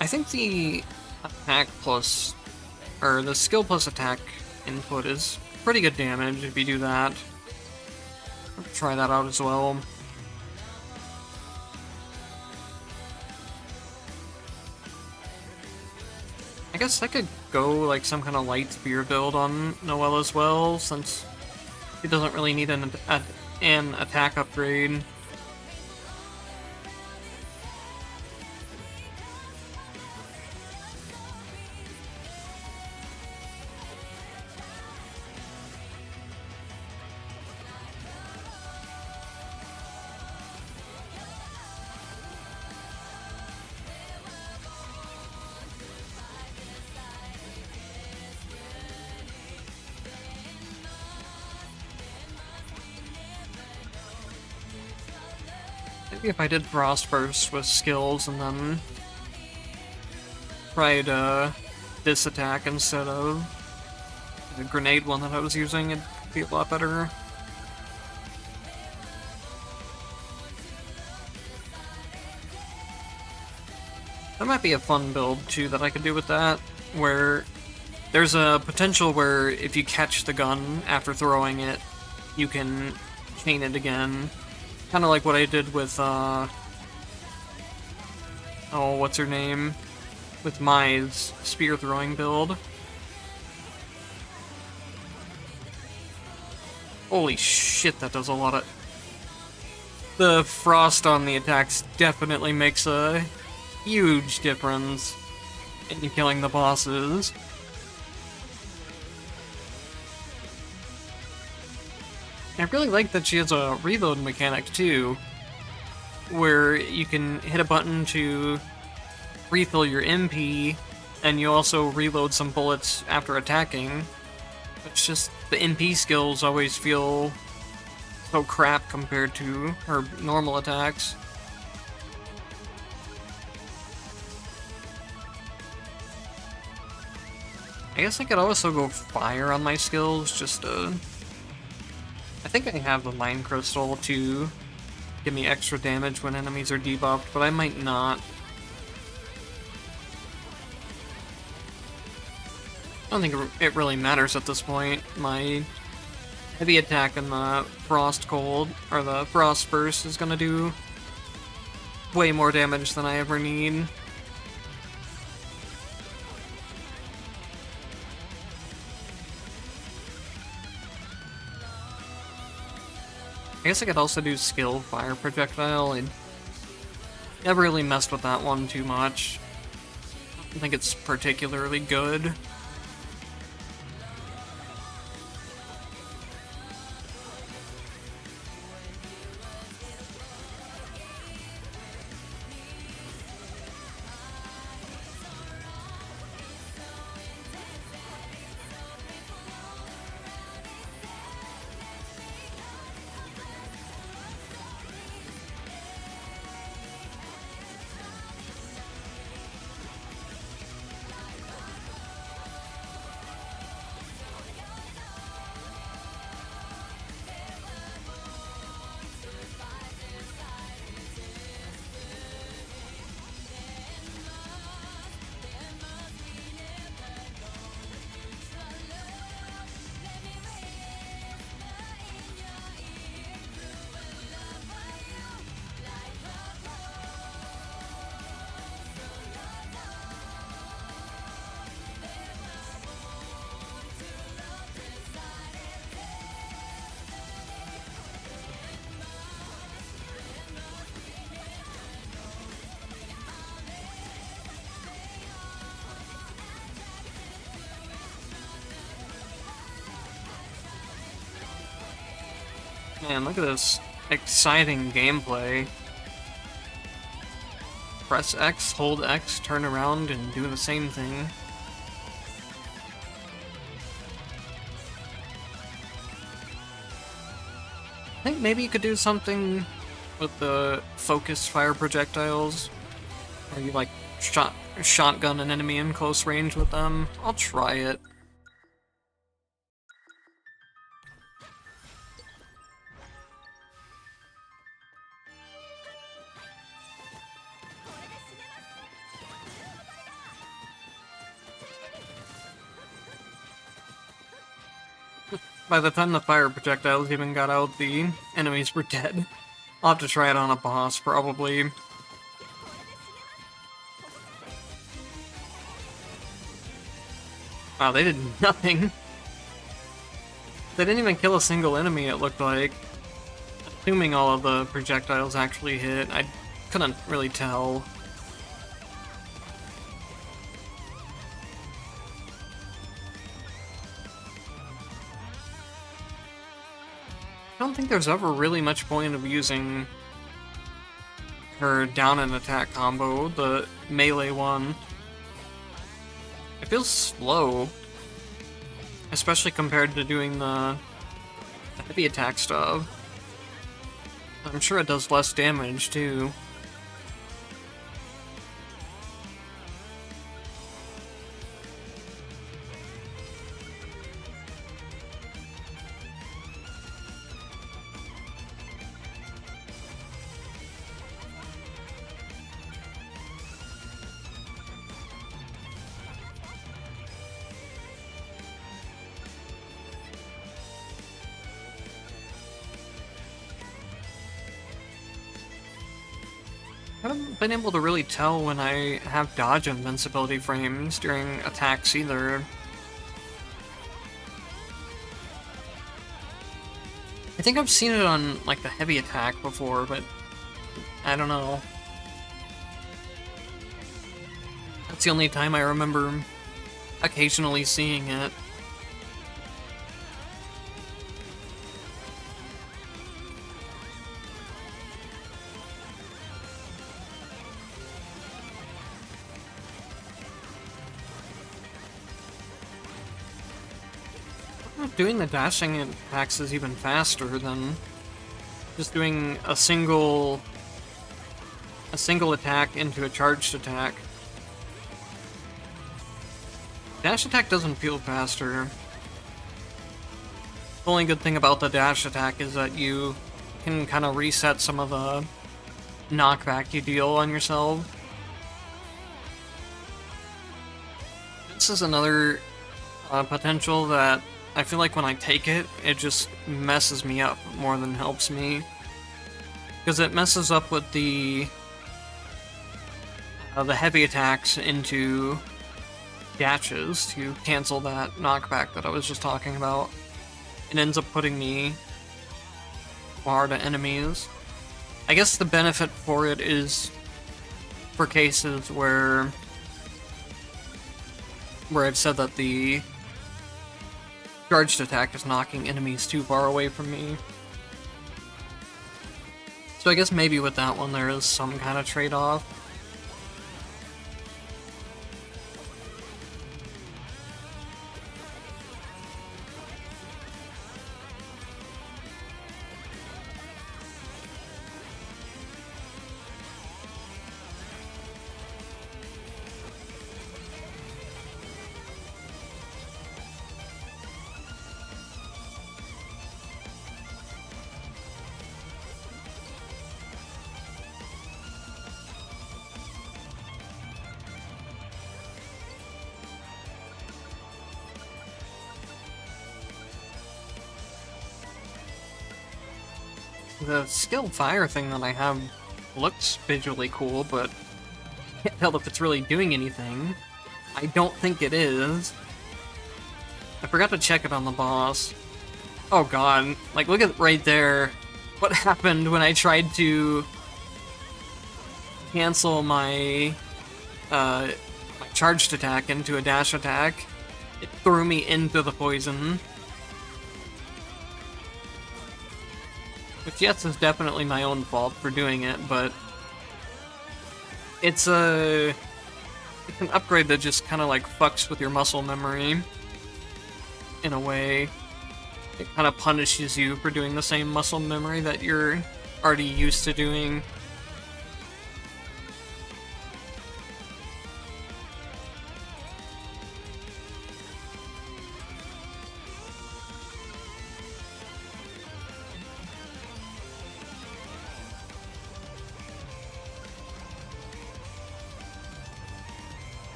I think the attack plus, or the skill plus attack input is pretty good damage if you do that. I'll try that out as well. I guess I could go like some kind of light spear build on Noel as well, since he doesn't really need an attack upgrade. Maybe if I did Frost Burst with skills and then tried this attack instead of the grenade one that I was using, it'd be a lot better. That might be a fun build too that I could do with that, where there's a potential where if you catch the gun after throwing it, you can chain it again. Kind of like what I did with, oh, what's her name? With Mai's spear throwing build. Holy shit, that does a lot of... The frost on the attacks definitely makes a huge difference in killing the bosses. I really like that she has a reload mechanic too, where you can hit a button to refill your MP, and you also reload some bullets after attacking. It's just, the MP skills always feel so crap compared to her normal attacks. I guess I could also go fire on my skills, just to... I think I have the Mind Crystal to give me extra damage when enemies are debuffed, but I might not. I don't think it really matters at this point. My heavy attack and the Frost Cold, or the Frost Burst, is gonna do way more damage than I ever need. I guess I could also do skill fire projectile. I never really messed with that one too much. I don't think it's particularly good. Man, look at this exciting gameplay. Press X, hold X, turn around, and do the same thing. I think maybe you could do something with the focused fire projectiles, where you like shotgun an enemy in close range with them. I'll try it. By the time the fire projectiles even got out, the enemies were dead. I'll have to try it on a boss, probably. Wow, they did nothing. They didn't even kill a single enemy, it looked like. Assuming all of the projectiles actually hit, I couldn't really tell. I don't think there's ever really much point of using her down and attack combo, the melee one. It feels slow, especially compared to doing the heavy attack stuff. I'm sure it does less damage too. I haven't been able to really tell when I have dodge invincibility frames during attacks either. I think I've seen it on, like, the heavy attack before, but I don't know. That's the only time I remember occasionally seeing it. Doing the dashing attacks is even faster than just doing a single attack into a charged attack. Dash attack doesn't feel faster. The only good thing about the dash attack is that you can kind of reset some of the knockback you deal on yourself. This is another potential that I feel like when I take it, it just messes me up more than helps me. Because it messes up with the heavy attacks into dashes to cancel that knockback that I was just talking about. It ends up putting me far to enemies. I guess the benefit for it is for cases where I've said that the charged attack is knocking enemies too far away from me. So I guess maybe with that one there is some kind of trade-off. The skilled fire thing that I have looks visually cool, but I can't tell if it's really doing anything. I don't think it is. I forgot to check it on the boss. Oh god, like look at right there. What happened when I tried to cancel my my charged attack into a dash attack? It threw me into the poison. Which, yes, is definitely my own fault for doing it, but It's an upgrade that just kind of like fucks with your muscle memory in a way. It kind of punishes you for doing the same muscle memory that you're already used to doing.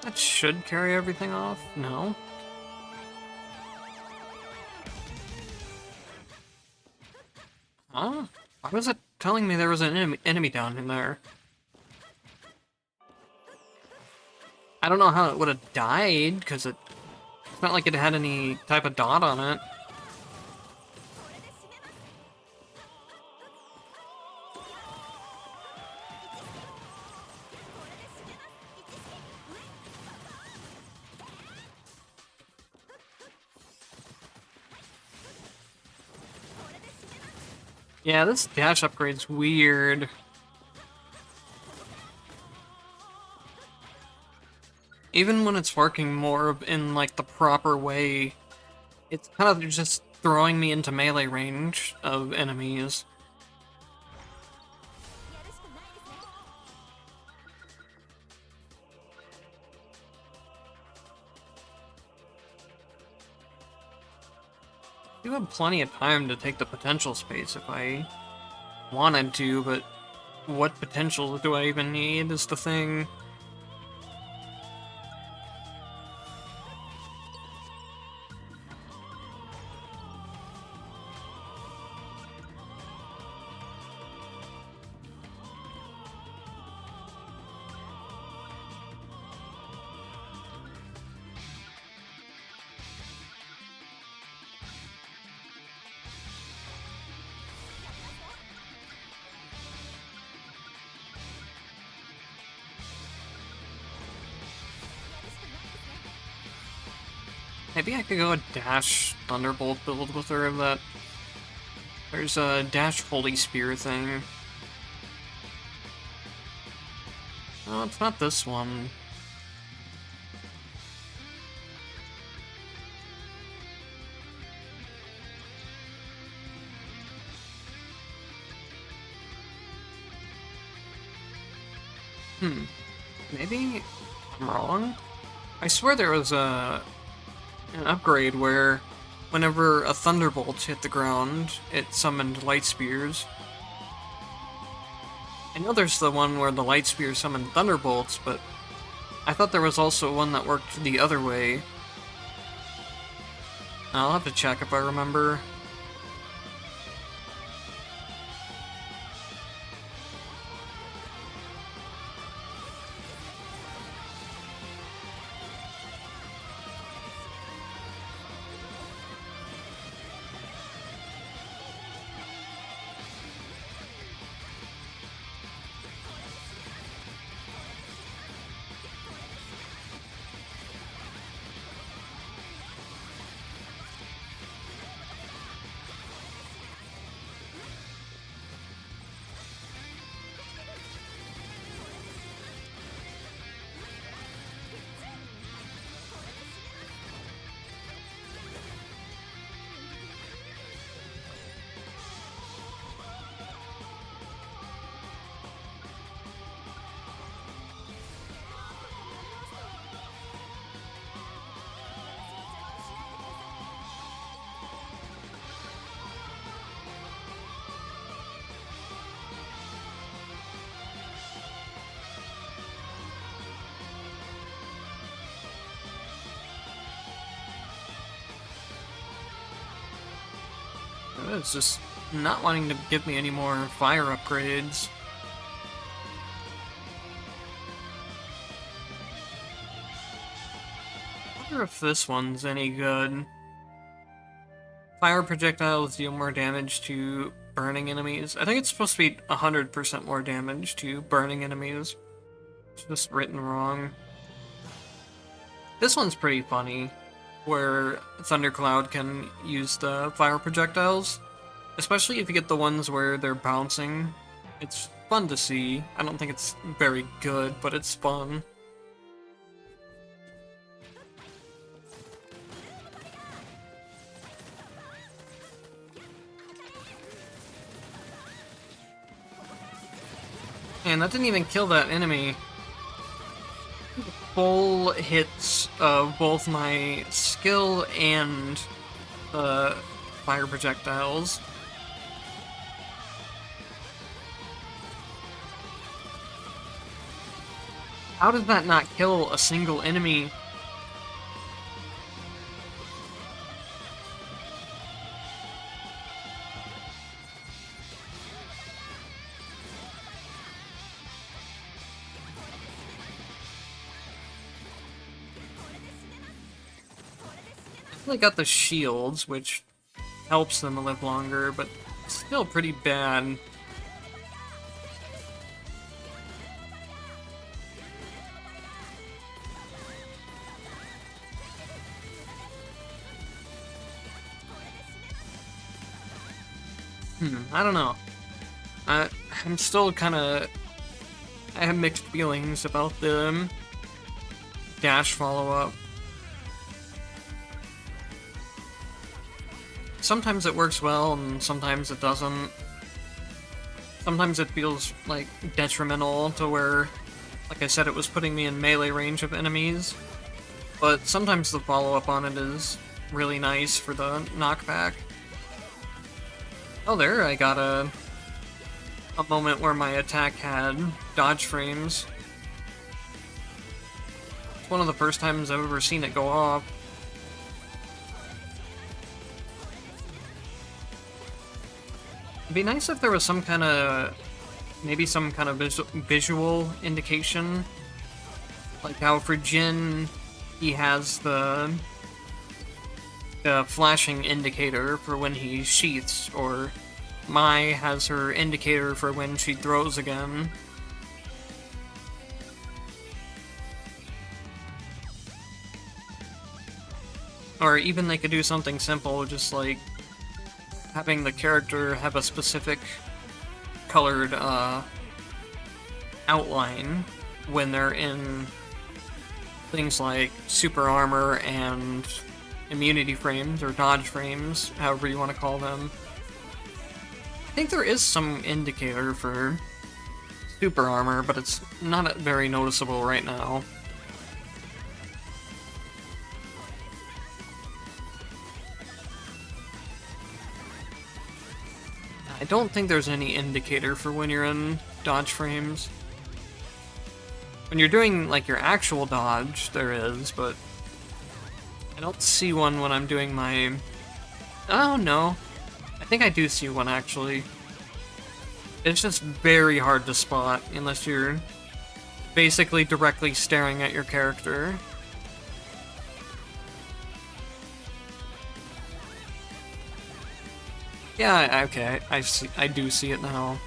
That should carry everything off? No? Huh? Why was it telling me there was an enemy down in there? I don't know how it would have died, because it's not like it had any type of dot on it. Yeah, this dash upgrade's weird. Even when it's working more in, like, the proper way, it's kind of just throwing me into melee range of enemies. I do have plenty of time to take the potential space if I wanted to, but what potential do I even need is the thing. Maybe I could go a dash Thunderbolt build with her of that. There's a dash Holy Spear thing. Oh, it's not this one. Maybe I'm wrong? I swear there was an upgrade where whenever a Thunderbolt hit the ground, it summoned Light Spears. I know there's the one where the Light Spears summoned Thunderbolts, but I thought there was also one that worked the other way. I'll have to check if I remember. It's just not wanting to give me any more fire upgrades. I wonder if this one's any good. Fire projectiles deal more damage to burning enemies. I think it's supposed to be 100% more damage to burning enemies. It's just written wrong. This one's pretty funny. where Thundercloud can use the fire projectiles, especially if you get the ones where they're bouncing. It's fun to see. I don't think it's very good, but it's fun. And that didn't even kill that enemy. Full hits of both my skill and the fire projectiles. How did that not kill a single enemy? They got the shields, which helps them live longer, but still pretty bad. I don't know. I'm still kind of... I have mixed feelings about the dash follow-up. Sometimes it works well, and sometimes it doesn't. Sometimes it feels, like, detrimental to where, like I said, it was putting me in melee range of enemies. But sometimes the follow-up on it is really nice for the knockback. Oh, there I got a moment where my attack had dodge frames. It's one of the first times I've ever seen it go off. It'd be nice if there was some kind of, maybe some kind of visual indication. Like how for Jin, he has the flashing indicator for when he sheaths, or Mai has her indicator for when she throws again. Or even they could do something simple, just like having the character have a specific colored outline when they're in things like super armor and immunity frames, or dodge frames, however you want to call them. I think there is some indicator for super armor, but it's not very noticeable right now. I don't think there's any indicator for when you're in dodge frames. When you're doing, like, your actual dodge, there is, but I don't see one when I'm doing my... Oh, no. I think I do see one, actually. It's just very hard to spot, unless you're basically directly staring at your character. Yeah, okay, I do see it now.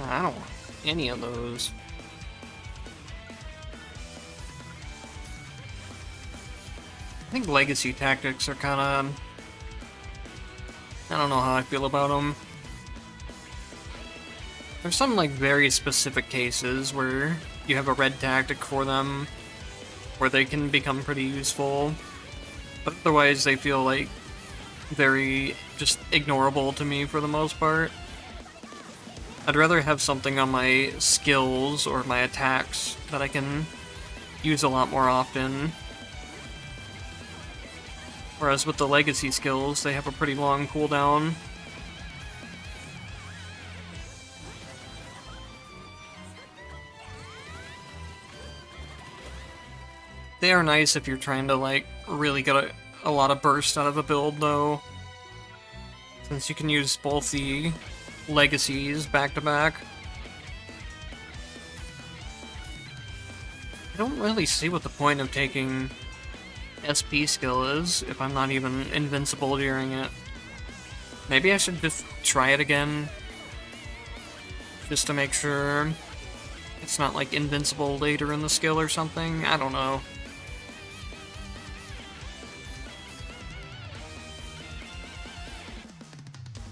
I don't want any of those. I think legacy tactics are kind of... I don't know how I feel about them. There's some, like, very specific cases where you have a red tactic for them, where they can become pretty useful, but otherwise they feel, like, very just ignorable to me for the most part. I'd rather have something on my skills or my attacks that I can use a lot more often. Whereas with the legacy skills, they have a pretty long cooldown. They are nice if you're trying to, like, really get a lot of burst out of a build, though. Since you can use both the legacies back to back. I don't really see what the point of taking SP skill is if I'm not even invincible during it. Maybe I should just try it again, just to make sure it's not like invincible later in the skill or something. I don't know.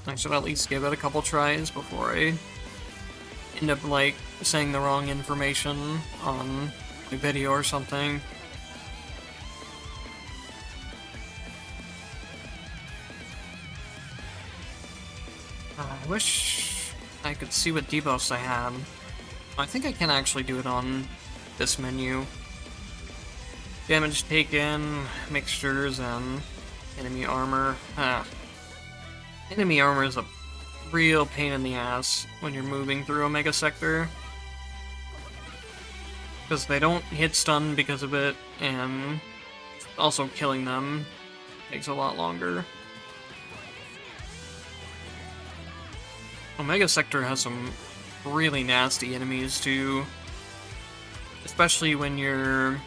I should at least give it a couple tries before I end up, like, saying the wrong information on a video or something. I wish I could see what debuffs I had. I think I can actually do it on this menu. Damage taken, mixtures, and enemy armor. Enemy armor is a real pain in the ass when you're moving through Omega Sector. Because they don't hit stun because of it, and also killing them takes a lot longer. Omega Sector has some really nasty enemies too. Especially when you're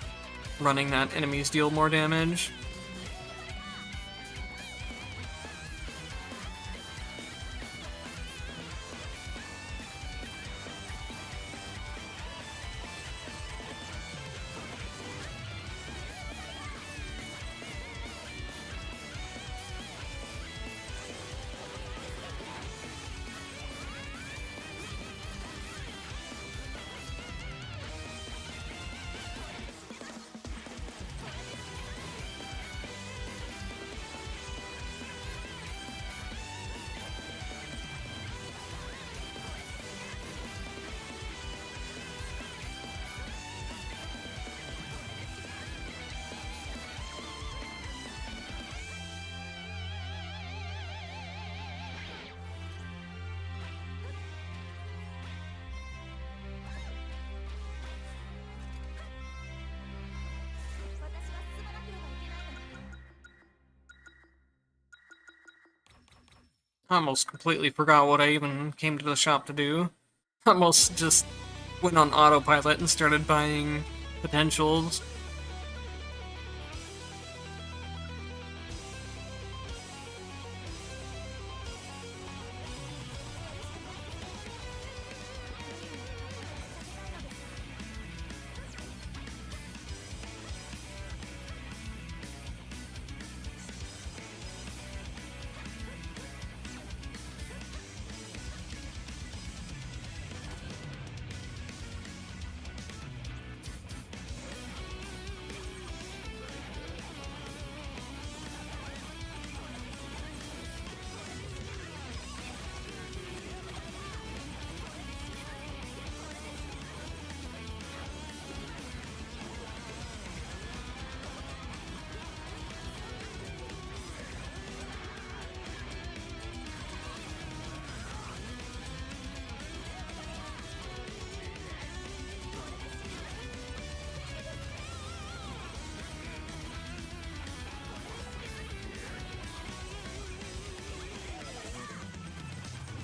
running that enemies deal more damage. I almost completely forgot what I even came to the shop to do. I almost just went on autopilot and started buying potentials.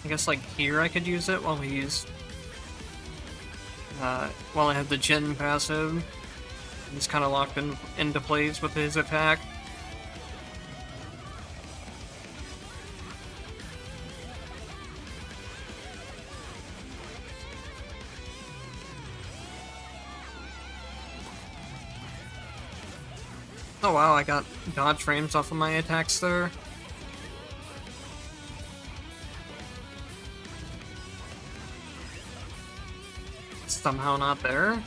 I guess, like, here I could use it while while I have the Jin passive. He's kind of locked into place with his attack. Oh wow, I got dodge frames off of my attacks there. Somehow not there.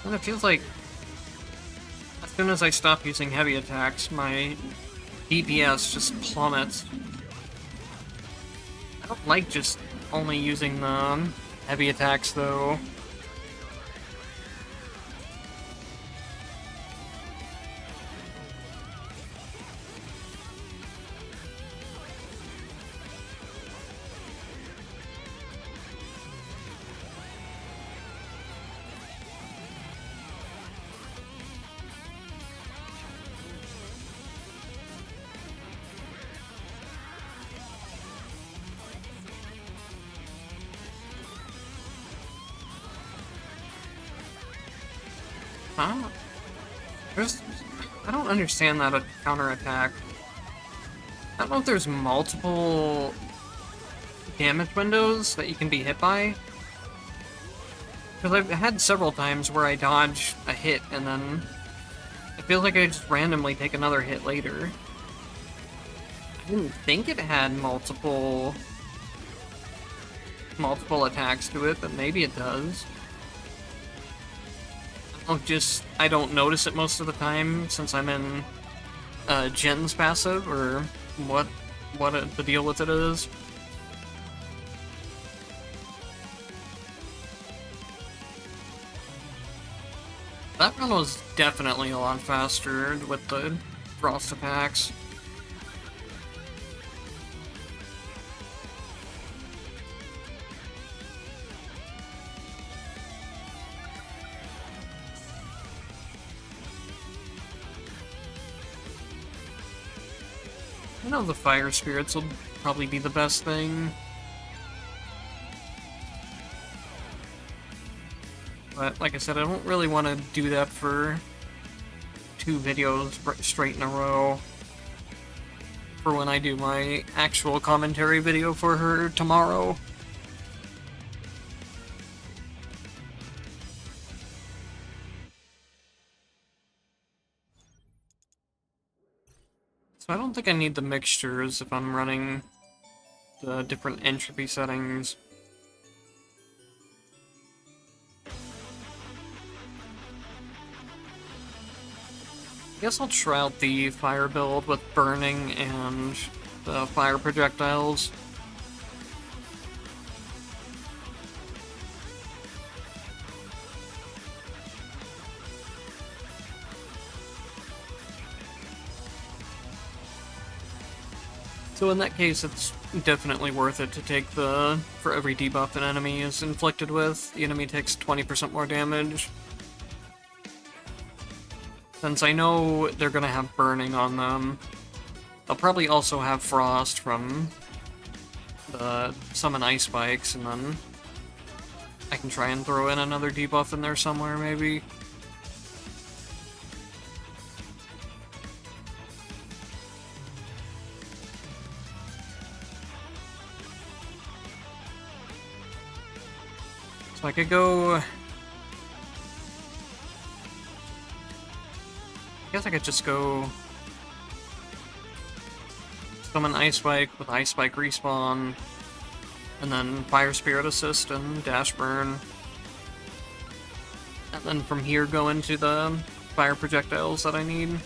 And it feels like as soon as I stop using heavy attacks, my DPS just plummets. I don't like just only using the heavy attacks though. Huh? I don't understand that counterattack. I don't know if there's multiple damage windows that you can be hit by. Because I've had several times where I dodge a hit and then it feels like I just randomly take another hit later. I didn't think it had multiple attacks to it, but maybe it does. I don't notice it most of the time since I'm in Jin's passive, or what the deal with it is. That run was definitely a lot faster with the frost attacks. I know the fire spirits will probably be the best thing. But like I said, I don't really want to do that for 2 videos straight in a row. For when I do my actual commentary video for her tomorrow. So I don't think I need the mixtures if I'm running the different entropy settings. I guess I'll try out the fire build with burning and the fire projectiles. So in that case, it's definitely worth it to take for every debuff an enemy is inflicted with, the enemy takes 20% more damage. Since I know they're gonna have burning on them, they'll probably also have frost from the summon ice spikes, and then I can try and throw in another debuff in there somewhere, maybe. So I could go... I guess I could just go... summon Ice Spike with Ice Spike respawn, and then Fire Spirit Assist and Dash Burn. And then from here go into the fire projectiles that I need.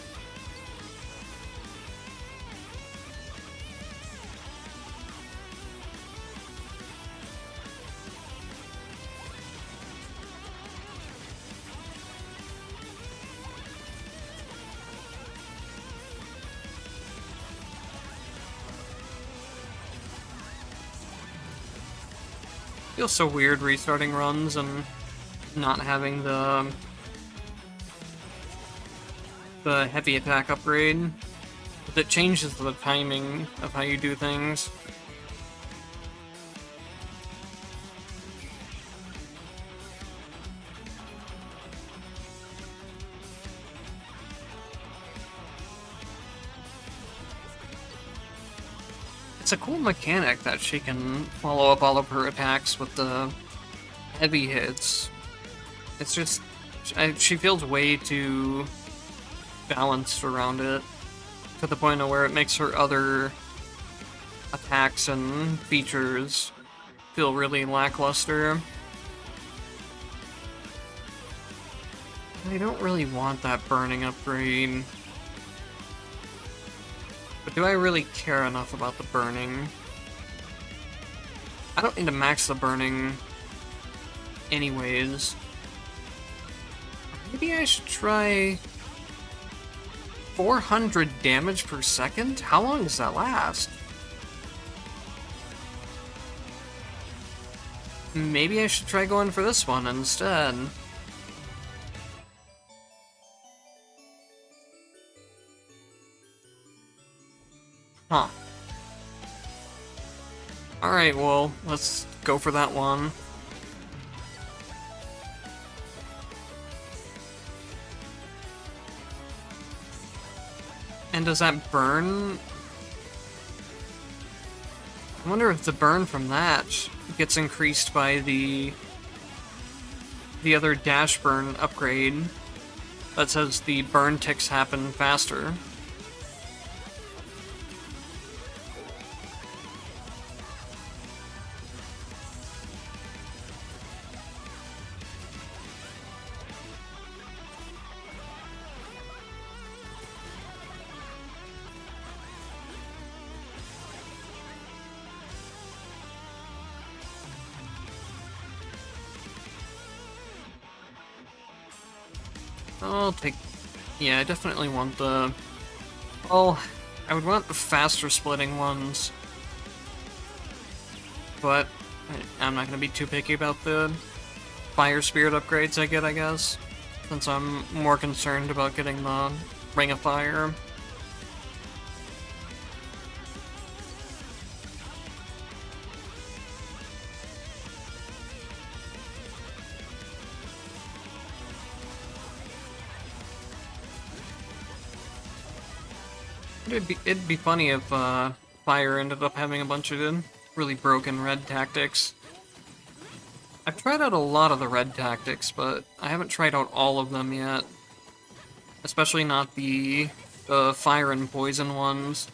Feels so weird restarting runs and not having the heavy attack upgrade. But it changes the timing of how you do things. it's a cool mechanic that she can follow up all of her attacks with the heavy hits. It's just, she feels way too balanced around it, to the point of where it makes her other attacks and features feel really lackluster. I don't really want that burning upgrade. But do I really care enough about the burning? I don't need to max the burning anyways. Maybe I should try 400 damage per second? How long does that last? Maybe I should try going for this one instead. Huh. Alright, well, let's go for that one. And does that burn? I wonder if the burn from that gets increased by the other dash burn upgrade that says the burn ticks happen faster. I'll take... Yeah, I definitely want the... Well, I would want the faster splitting ones. But I'm not going to be too picky about the Fire Spirit upgrades I get, I guess. Since I'm more concerned about getting the Ring of Fire. It'd be funny if Fire ended up having a bunch of really broken red tactics. I've tried out a lot of the red tactics, but I haven't tried out all of them yet. Especially not the fire and poison ones.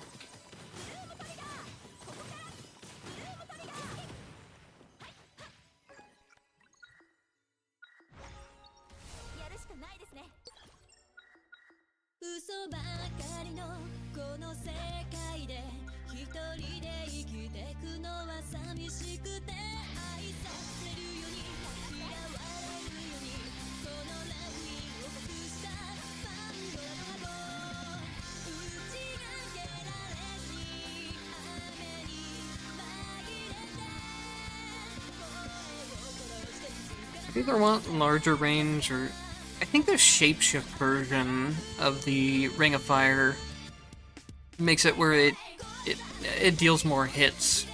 I either want larger range or... I think the shapeshift version of the Ring of Fire makes it where it deals more hits.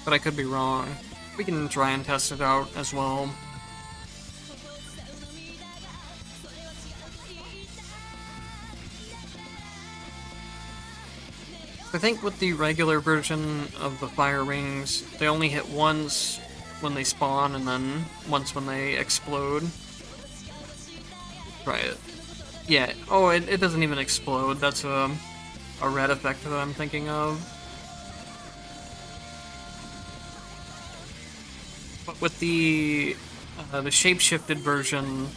But I could be wrong. We can try and test it out as well. I think with the regular version of the fire rings, they only hit once when they spawn and then once when they explode. Try it. Yeah, oh, it doesn't even explode. That's a red effect that I'm thinking of. But with the shape-shifted version,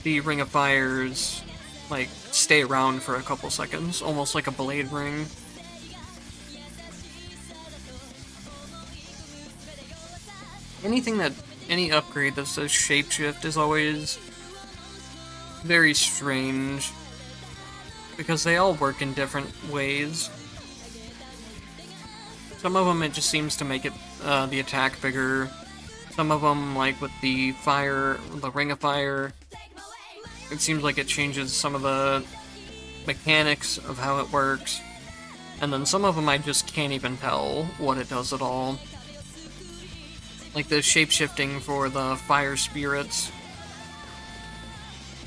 the Ring of Fires, like, stay around for a couple seconds, almost like a blade ring. Any upgrade that says shapeshift is always very strange, because they all work in different ways. Some of them it just seems to make it the attack bigger. Some of them, like with the Ring of Fire, it seems like it changes some of the mechanics of how it works. And then some of them I just can't even tell what it does at all. Like the shapeshifting for the fire spirits.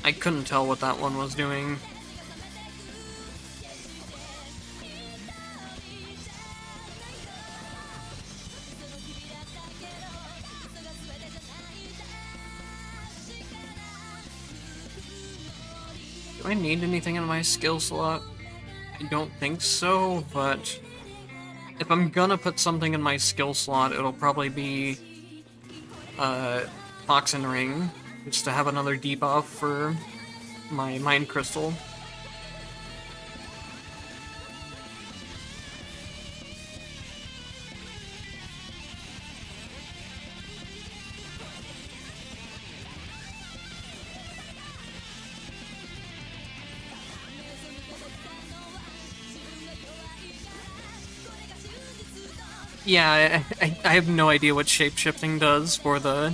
I couldn't tell what that one was doing. Do I need anything in my skill slot? I don't think so, but if I'm gonna put something in my skill slot, it'll probably be Toxin Ring, just to have another debuff for my Mind Crystal. Yeah, I have no idea what shapeshifting does for the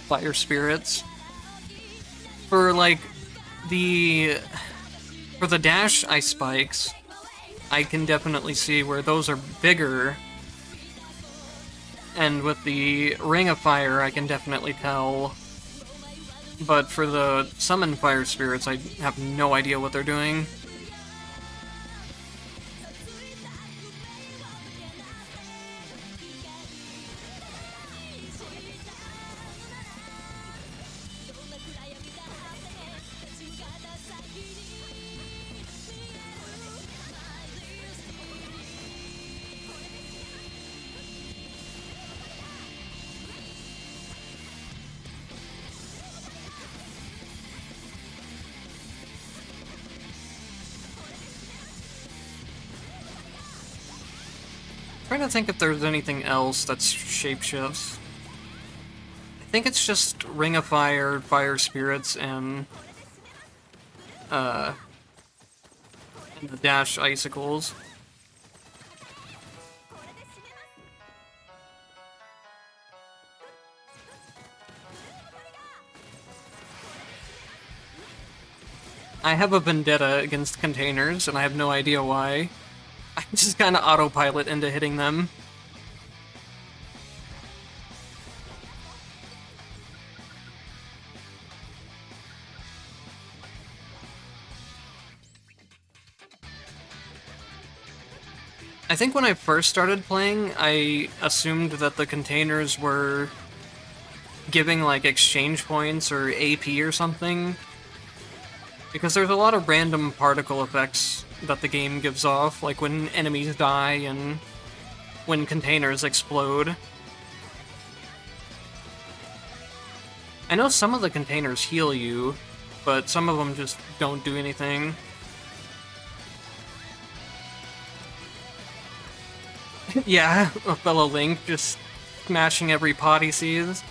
fire spirits. For, like, for the dash ice spikes, I can definitely see where those are bigger. And with the Ring of Fire, I can definitely tell. But for the summon fire spirits, I have no idea what they're doing. Trying to think if there's anything else that's shapeshifts. I think it's just Ring of Fire, Fire Spirits, and the Dash Icicles. I have a vendetta against containers, and I have no idea why. I just kind of autopilot into hitting them. I think when I first started playing, I assumed that the containers were giving, like, exchange points or AP or something. Because there's a lot of random particle effects that the game gives off, like when enemies die and when containers explode. I know some of the containers heal you, but some of them just don't do anything. Yeah, a fellow Link just smashing every pot he sees.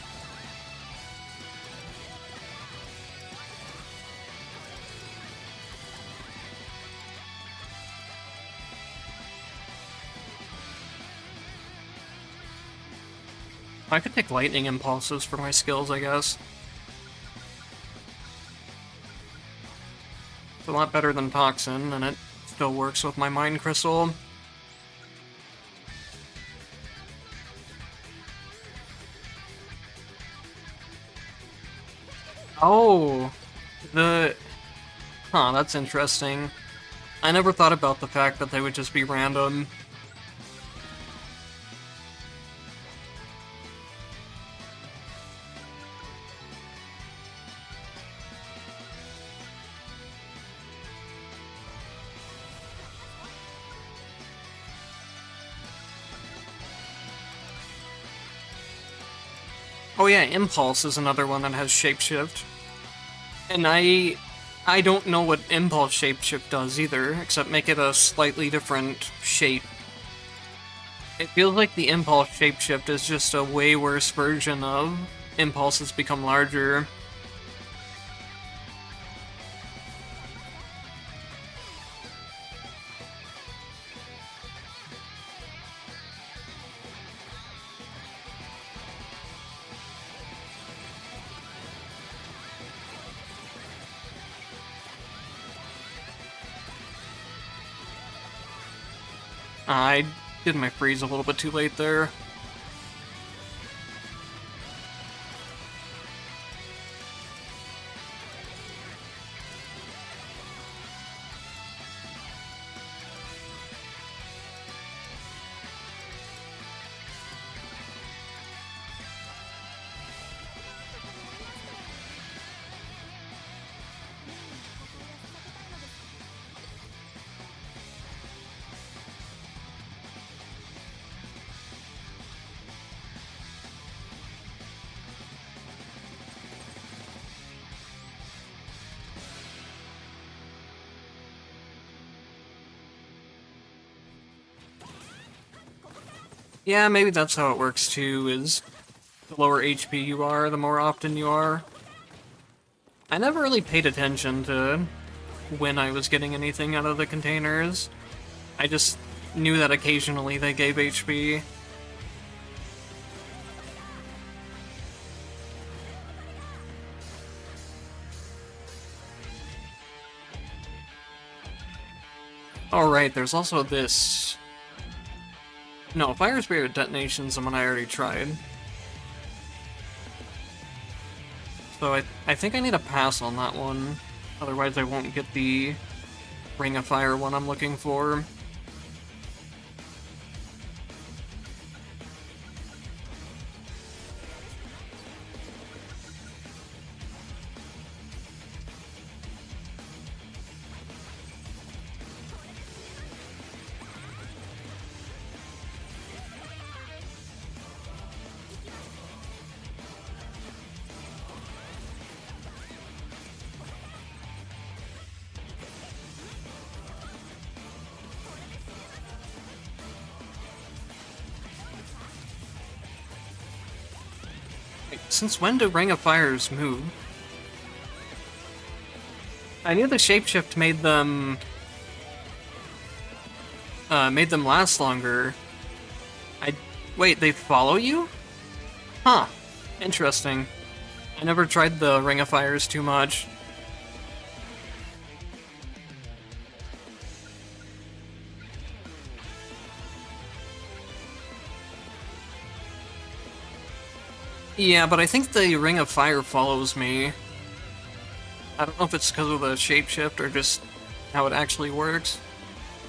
I could take lightning impulses for my skills, I guess. It's a lot better than Toxin, and it still works with my Mind Crystal. Oh, Huh, that's interesting. I never thought about the fact that they would just be random. Oh yeah, Impulse is another one that has Shapeshift. And I don't know what Impulse Shapeshift does either, except make it a slightly different shape. It feels like the Impulse Shapeshift is just a way worse version of Impulses Become Larger. I did my freeze a little bit too late there. Yeah, maybe that's how it works too, is the lower HP you are, the more often you are. I never really paid attention to when I was getting anything out of the containers. I just knew that occasionally they gave HP. Oh right, there's also this... No, Fire Spirit Detonation's the one I already tried. So I think I need a pass on that one, otherwise I won't get the Ring of Fire one I'm looking for. Since when do Ring of Fires move? I knew the shapeshift made them last longer. Wait, they follow you? Huh. Interesting. I never tried the Ring of Fires too much. Yeah, but I think the Ring of Fire follows me. I don't know if it's because of the shapeshift or just how it actually works.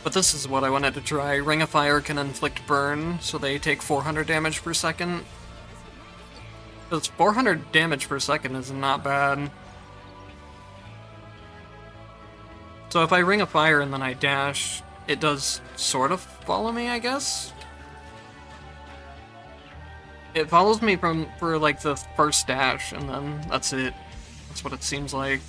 But this is what I wanted to try. Ring of Fire can inflict burn, so they take 400 damage per second. Because 400 damage per second is not bad. So if I Ring of Fire and then I dash, it does sort of follow me, I guess? It follows me for like the first dash, and then that's it. That's what it seems like.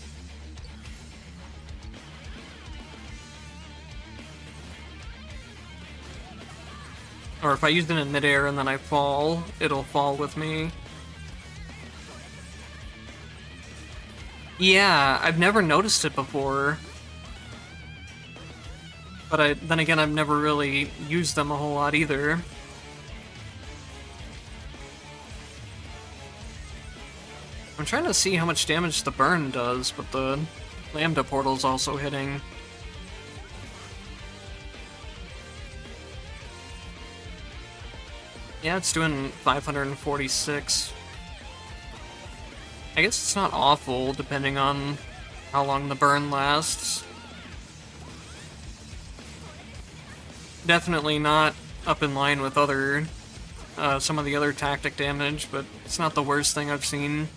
Or if I use it in midair and then I fall, it'll fall with me. Yeah, I've never noticed it before. But then again, I've never really used them a whole lot either. I'm trying to see how much damage the burn does, but the Lambda portal's also hitting. Yeah, it's doing 546. I guess it's not awful, depending on how long the burn lasts. Definitely not up in line with some of the other tactic damage, but it's not the worst thing I've seen.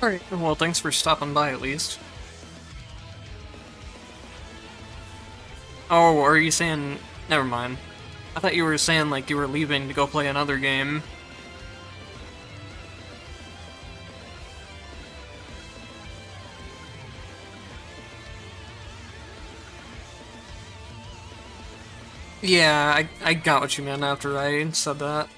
Alright, well, thanks for stopping by at least. Oh, are you saying... Never mind. I thought you were saying, like, you were leaving to go play another game. Yeah, I got what you meant after I said that.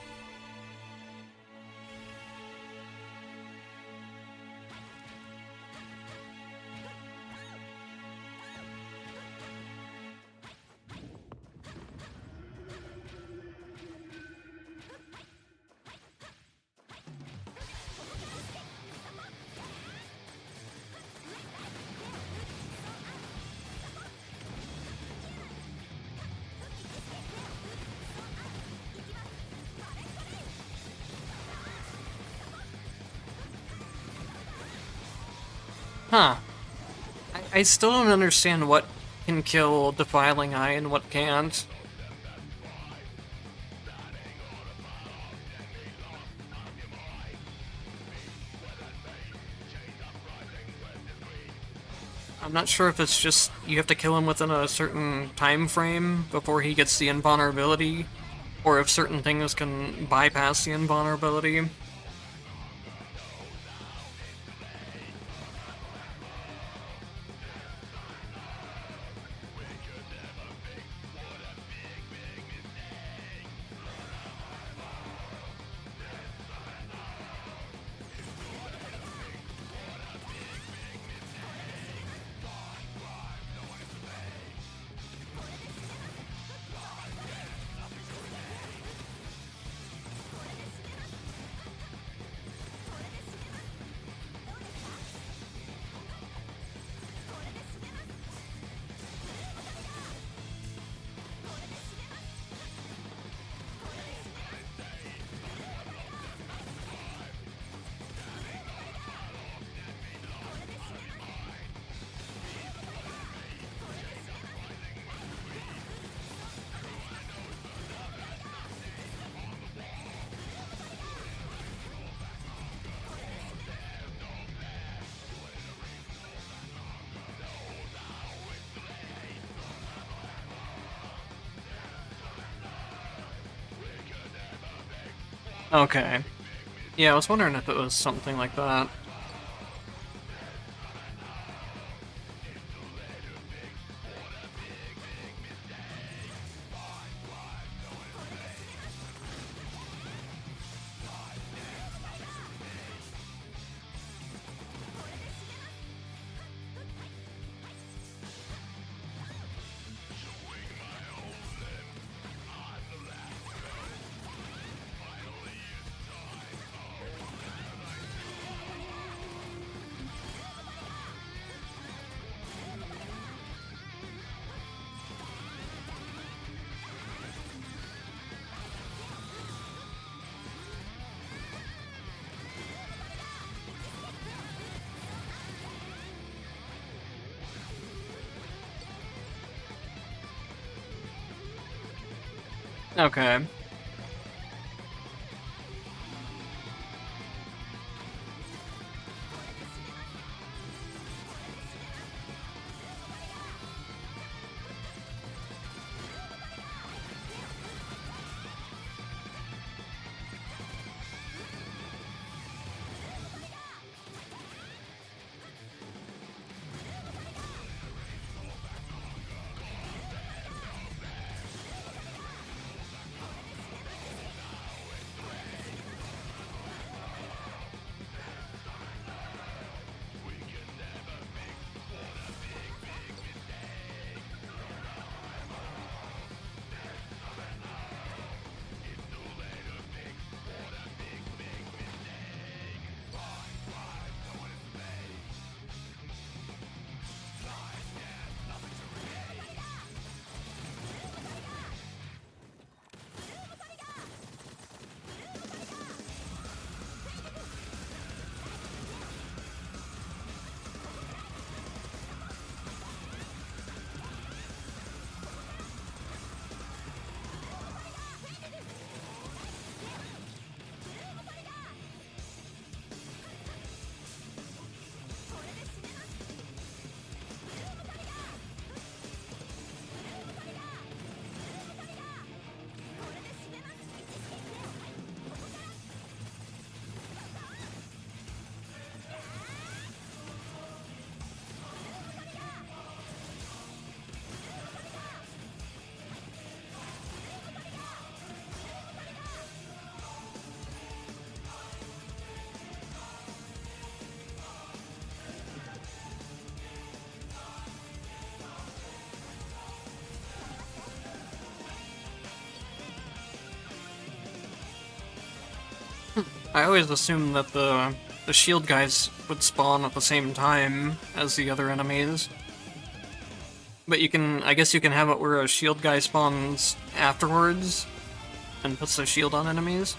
Huh. I still don't understand what can kill Defiling Eye and what can't. I'm not sure if it's just you have to kill him within a certain time frame before he gets the invulnerability, or if certain things can bypass the invulnerability. Okay. Yeah, I was wondering if it was something like that. Okay. I always assumed that the shield guys would spawn at the same time as the other enemies. But I guess you can have it where a shield guy spawns afterwards and puts the shield on enemies.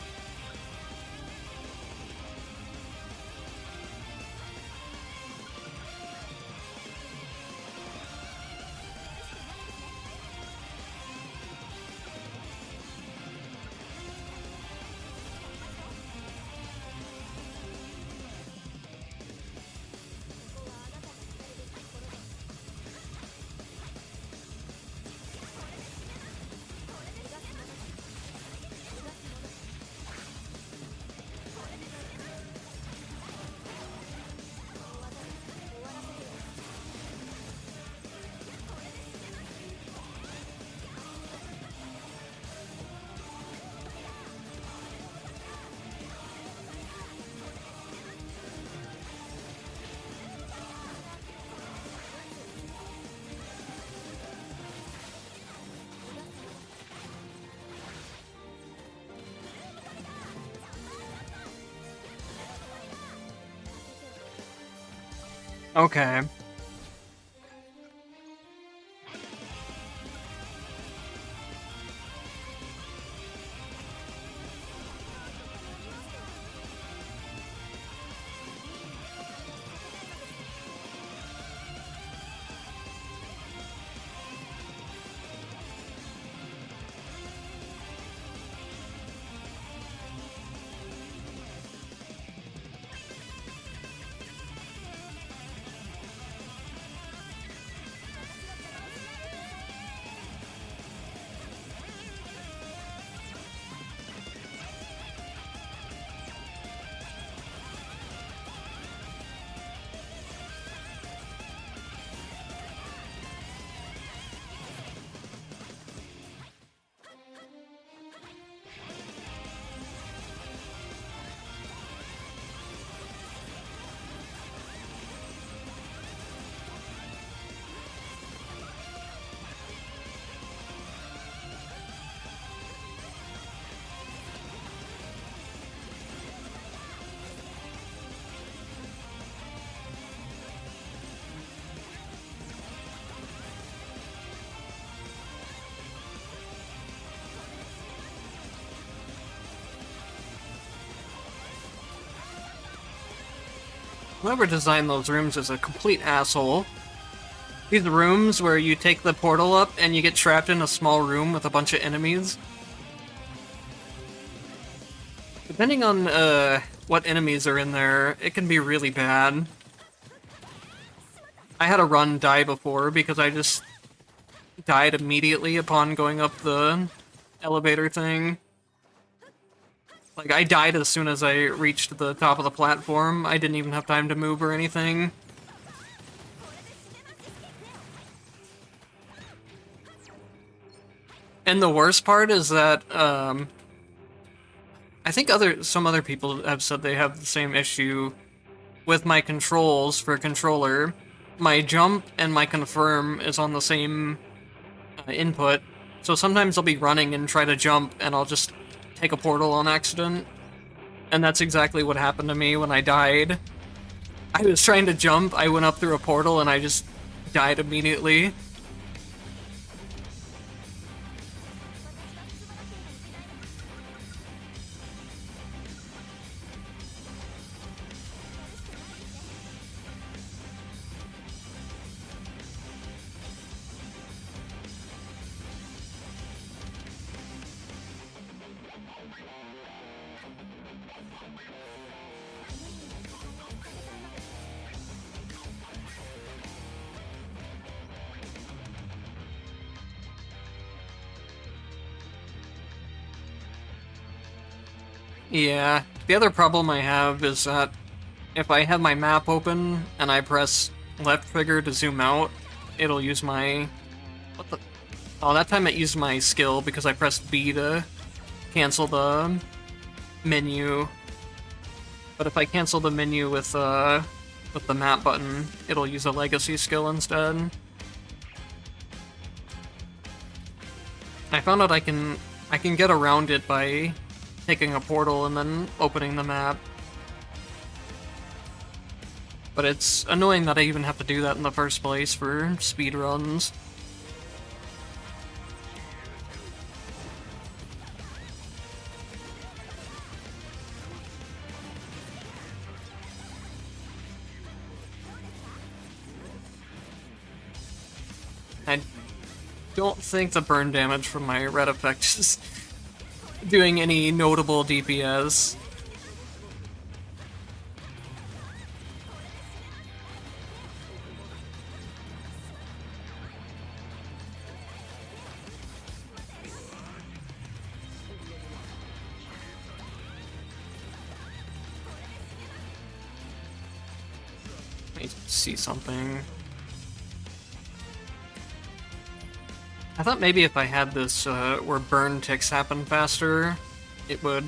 Okay. Whoever designed those rooms is a complete asshole. These rooms where you take the portal up and you get trapped in a small room with a bunch of enemies. Depending on what enemies are in there, it can be really bad. I had a run die before because I just died immediately upon going up the elevator thing. Like, I died as soon as I reached the top of the platform. I didn't even have time to move or anything. And the worst part is that, I think some other people have said they have the same issue with my controls for controller. My jump and my confirm is on the same input, so sometimes I'll be running and try to jump and I'll just take a portal on accident. And that's exactly what happened to me when I died. I was trying to jump, I went up through a portal, and I just died immediately. Yeah, the other problem I have is that if I have my map open and I press left trigger to zoom out, it'll use my... What the... Oh, that time it used my skill because I pressed B to cancel the menu. But if I cancel the menu with the map button, it'll use a legacy skill instead. I found out I can get around it by taking a portal and then opening the map. But it's annoying that I even have to do that in the first place for speedruns. I don't think the burn damage from my red effect is doing any notable DPS. Let me see something. I thought maybe if I had this where burn ticks happen faster, it would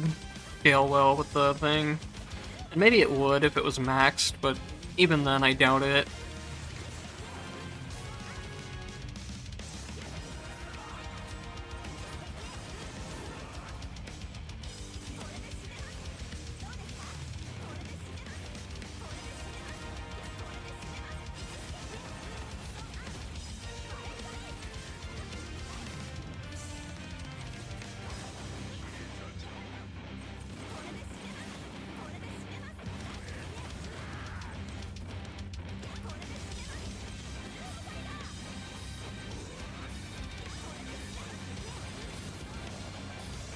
scale well with the thing. And maybe it would if it was maxed, but even then I doubt it.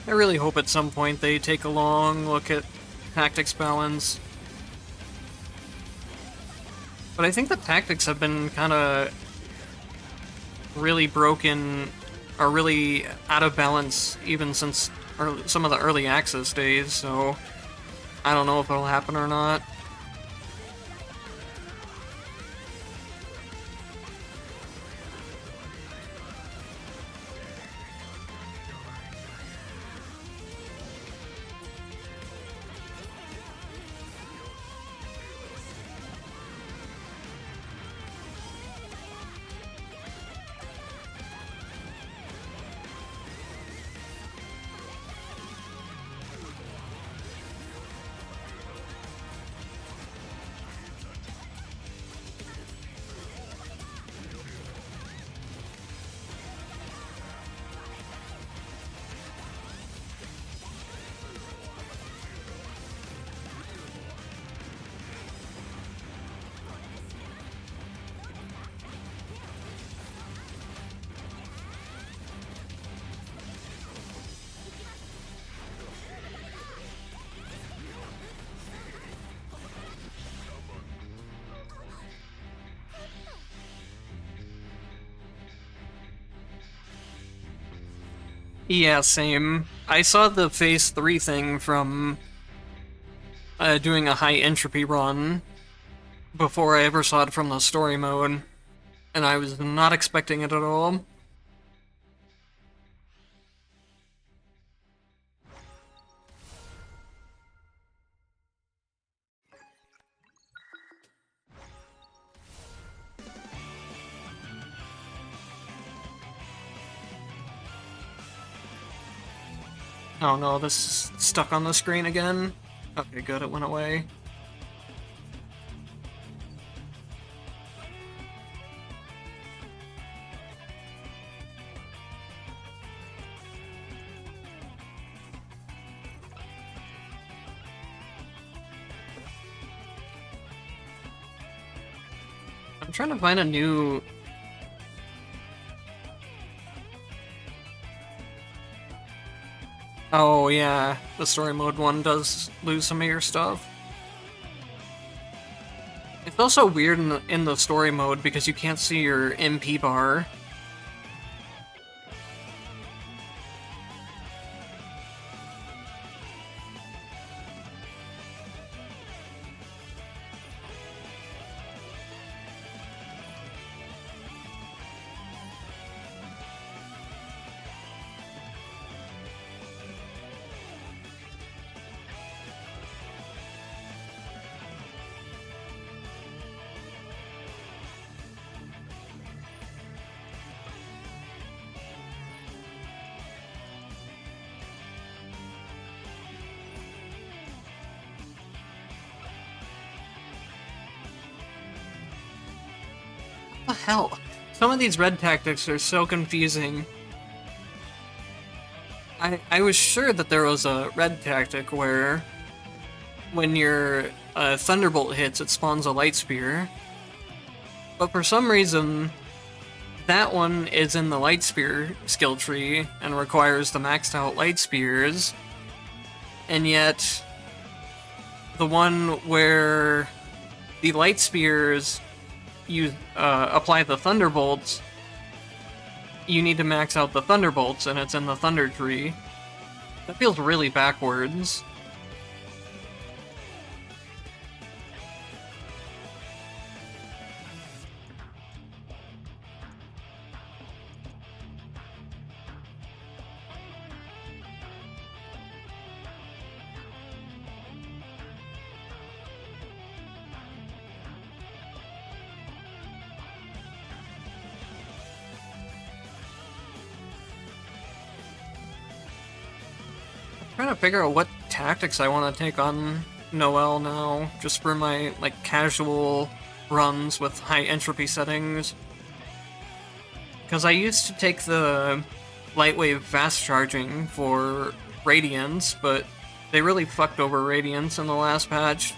I really hope at some point they take a long look at tactics balance. But I think the tactics have been kind of really broken, or really out of balance even since some of the early access days, so I don't know if it'll happen or not. Yeah, same. I saw the Phase 3 thing from doing a high entropy run before I ever saw it from the story mode, and I was not expecting it at all. Oh no, this is stuck on the screen again. Okay, good, it went away. I'm trying to find a new... Oh yeah, the story mode one does lose some of your stuff. It's also weird in the story mode because you can't see your MP bar. What the hell? Some of these red tactics are so confusing. I was sure that there was a red tactic where when your Thunderbolt hits, it spawns a Light Spear. But for some reason, that one is in the Light Spear skill tree and requires the maxed out Light Spears. And yet, the one where the Light Spears you apply the Thunderbolts, you need to max out the Thunderbolts, and it's in the Thunder tree. That feels really backwards. Trying to figure out what tactics I want to take on Noel now, just for my like casual runs with high entropy settings. Because I used to take the Lightwave fast charging for Radiance, but they really fucked over Radiance in the last patch.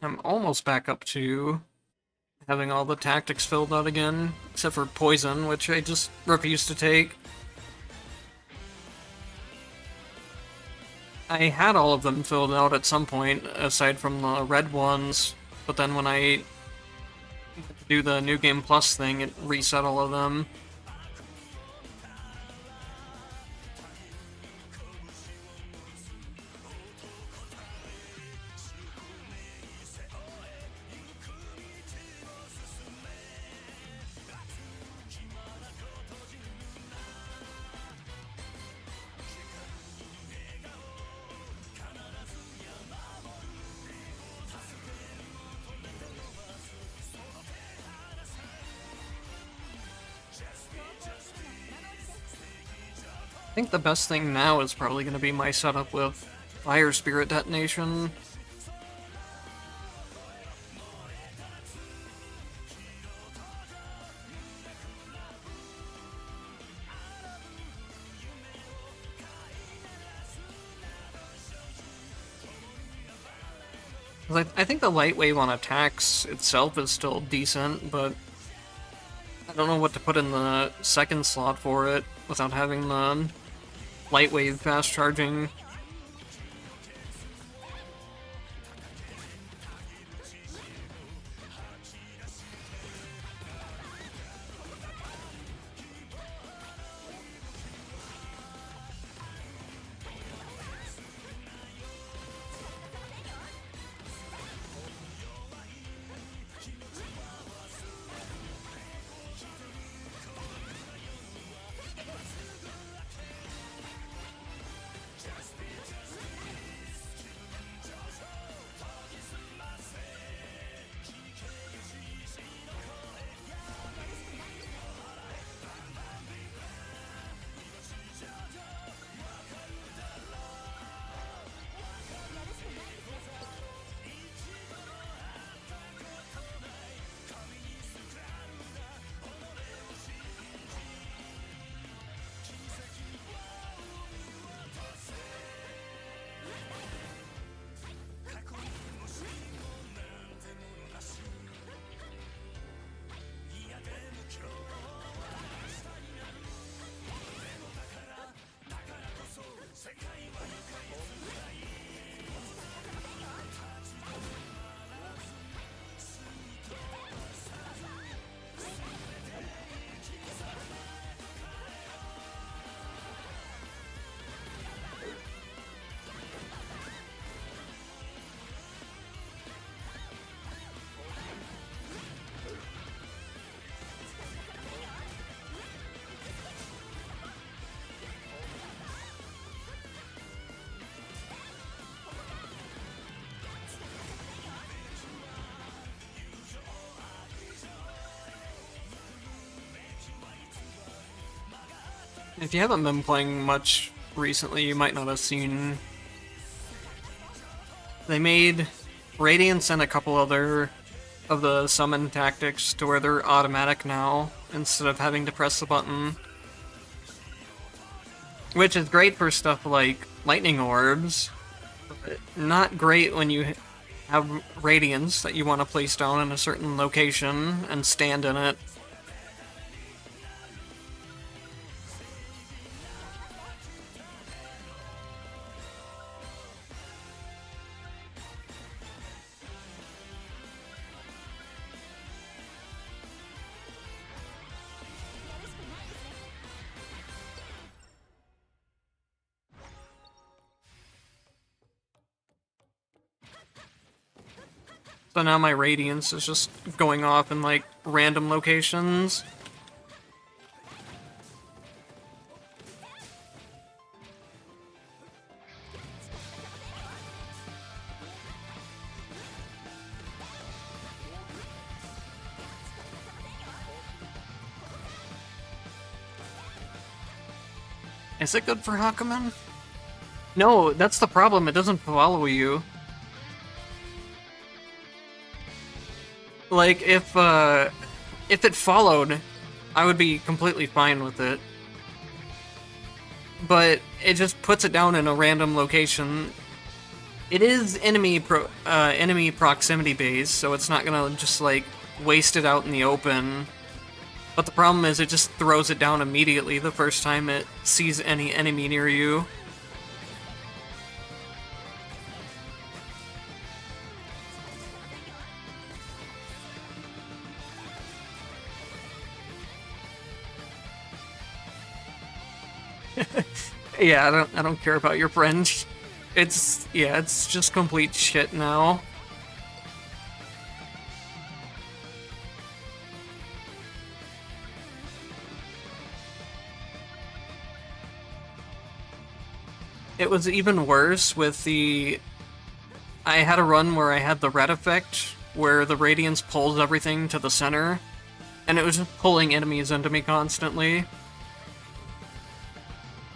I'm almost back up to having all the tactics filled out again, except for poison, which I just refuse to take. I had all of them filled out at some point, aside from the red ones, but then when I do the New Game Plus thing, it reset all of them. I think the best thing now is probably going to be my setup with Fire Spirit Detonation. 'Cause I think the light wave on attacks itself is still decent, but I don't know what to put in the second slot for it without having the light wave fast charging. If you haven't been playing much recently, you might not have seen... They made Radiance and a couple other of the summon tactics to where they're automatic now, instead of having to press the button. Which is great for stuff like Lightning Orbs, but not great when you have Radiance that you want to place down in a certain location and stand in it. So now my Radiance is just going off in, like, random locations. Is it good for Hakumen? No, that's the problem, it doesn't follow you. Like, if it followed, I would be completely fine with it. But it just puts it down in a random location. It is enemy proximity based, so it's not gonna just like waste it out in the open. But the problem is it just throws it down immediately the first time it sees any enemy near you. Yeah, I don't care about your friend. It's just complete shit now. It was even worse with the... I had a run where I had the red effect, where the radiance pulls everything to the center, and it was just pulling enemies into me constantly.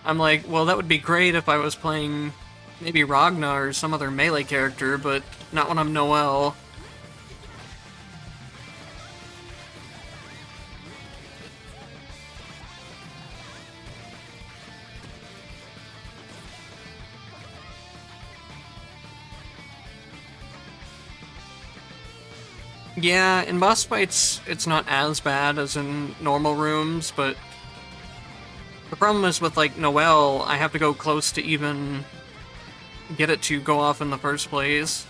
I'm like, well, that would be great if I was playing maybe Ragnar or some other melee character, but not when I'm Noel. Yeah, in boss fights, it's not as bad as in normal rooms, but the problem is with, like, Noel, I have to go close to even get it to go off in the first place.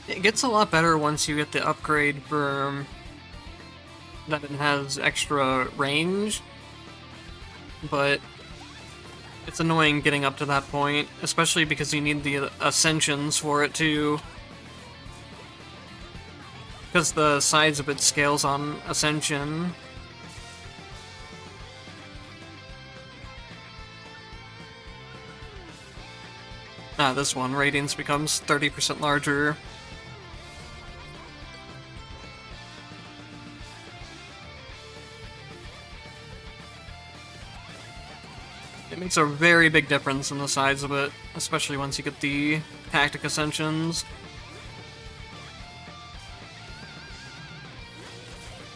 It gets a lot better once you get the upgrade for that it has extra range, but it's annoying getting up to that point, especially because you need the ascensions for it too. Because the size of it scales on ascension. Ah, this one, radiance becomes 30% larger. It makes a very big difference in the size of it, especially once you get the tactic ascensions.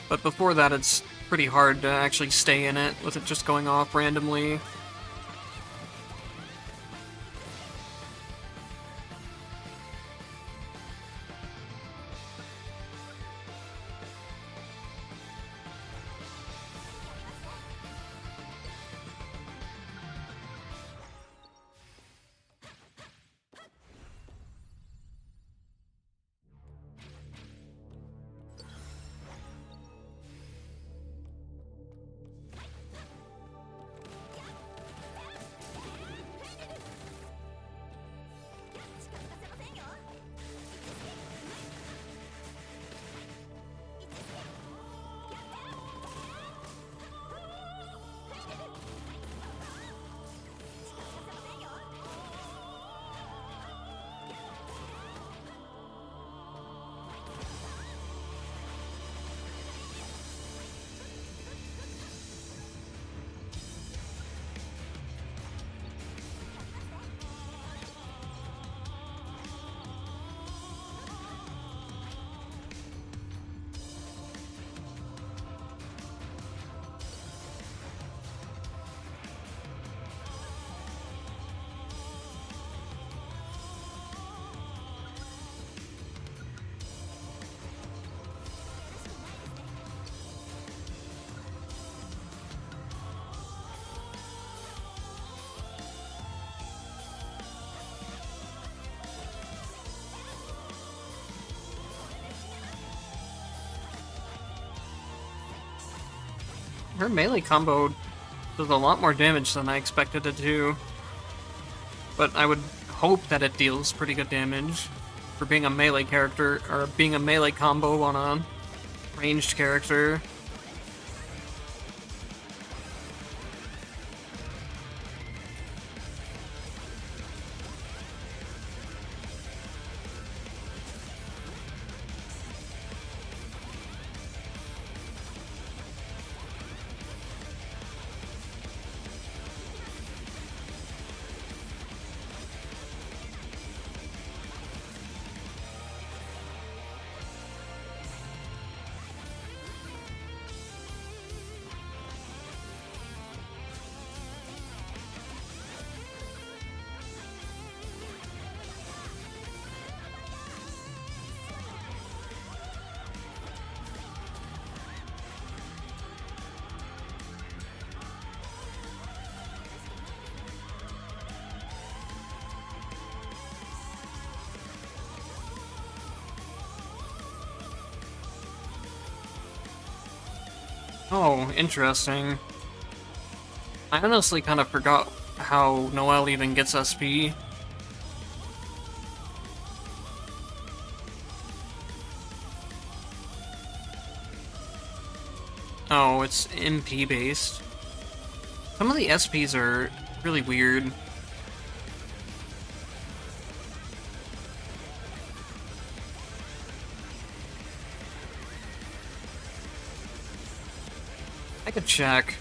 But before that, it's pretty hard to actually stay in it, with it just going off randomly. Her melee combo does a lot more damage than I expected it to. But I would hope that it deals pretty good damage for being a melee character, or being a melee combo on a ranged character. Oh, interesting. I honestly kind of forgot how Noel even gets SP. Oh, it's MP based. Some of the SPs are really weird. I could check.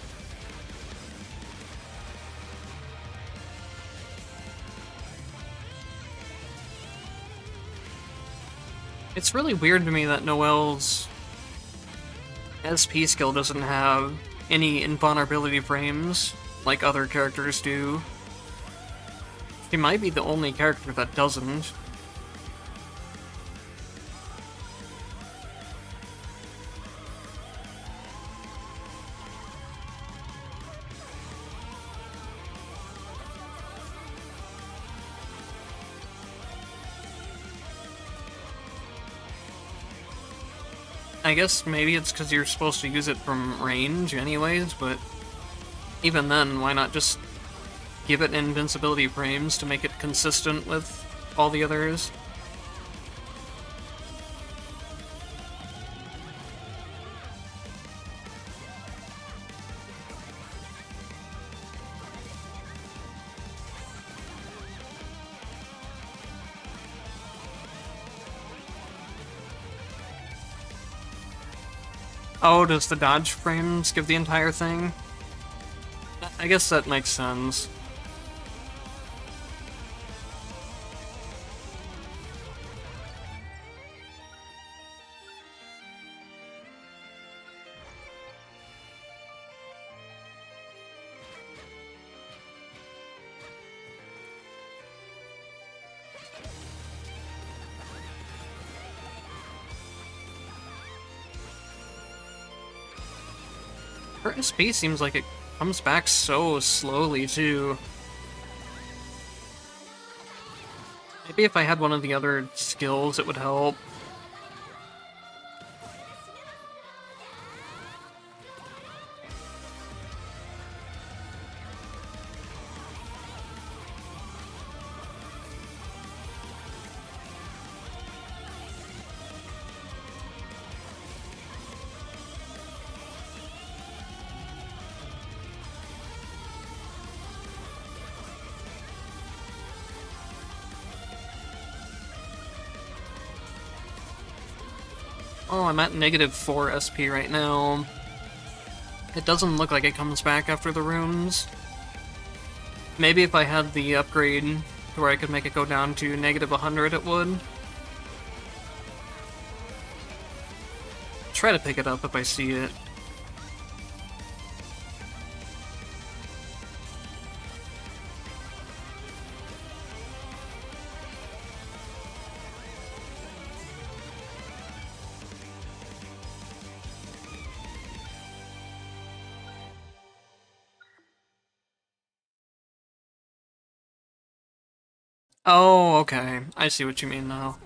It's really weird to me that Noel's SP skill doesn't have any invulnerability frames like other characters do. She might be the only character that doesn't. I guess maybe it's because you're supposed to use it from range anyways, but even then, why not just give it invincibility frames to make it consistent with all the others? Oh, does the dodge frames give the entire thing? I guess that makes sense. Her SP seems like it comes back so slowly, too. Maybe if I had one of the other skills, it would help. Oh, I'm at -4 SP right now. It doesn't look like it comes back after the runes. Maybe if I had the upgrade to where I could make it go down to -100, it would. Try to pick it up if I see it. Oh, okay. I see what you mean now.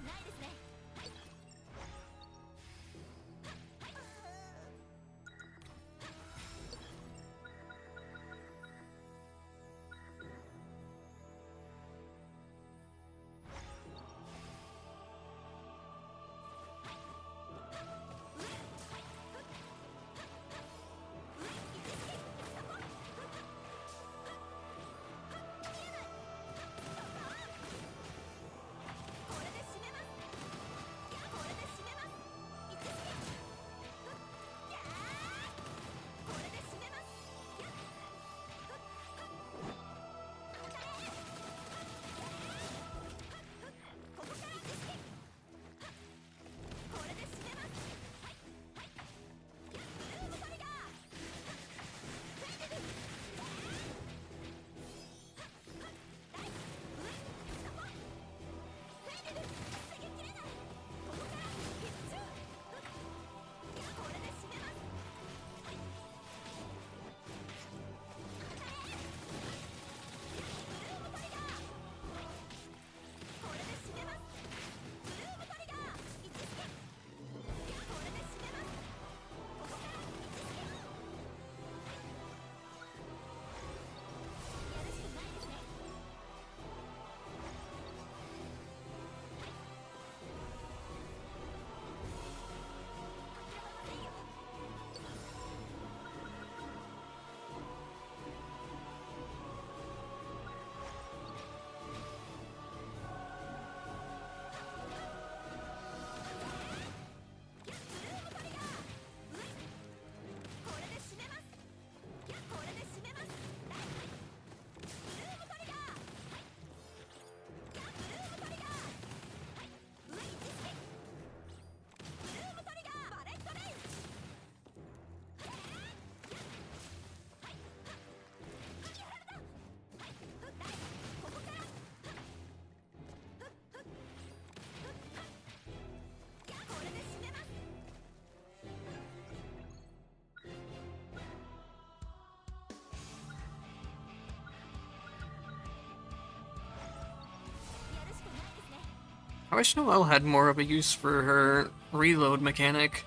I wish Noel had more of a use for her reload mechanic.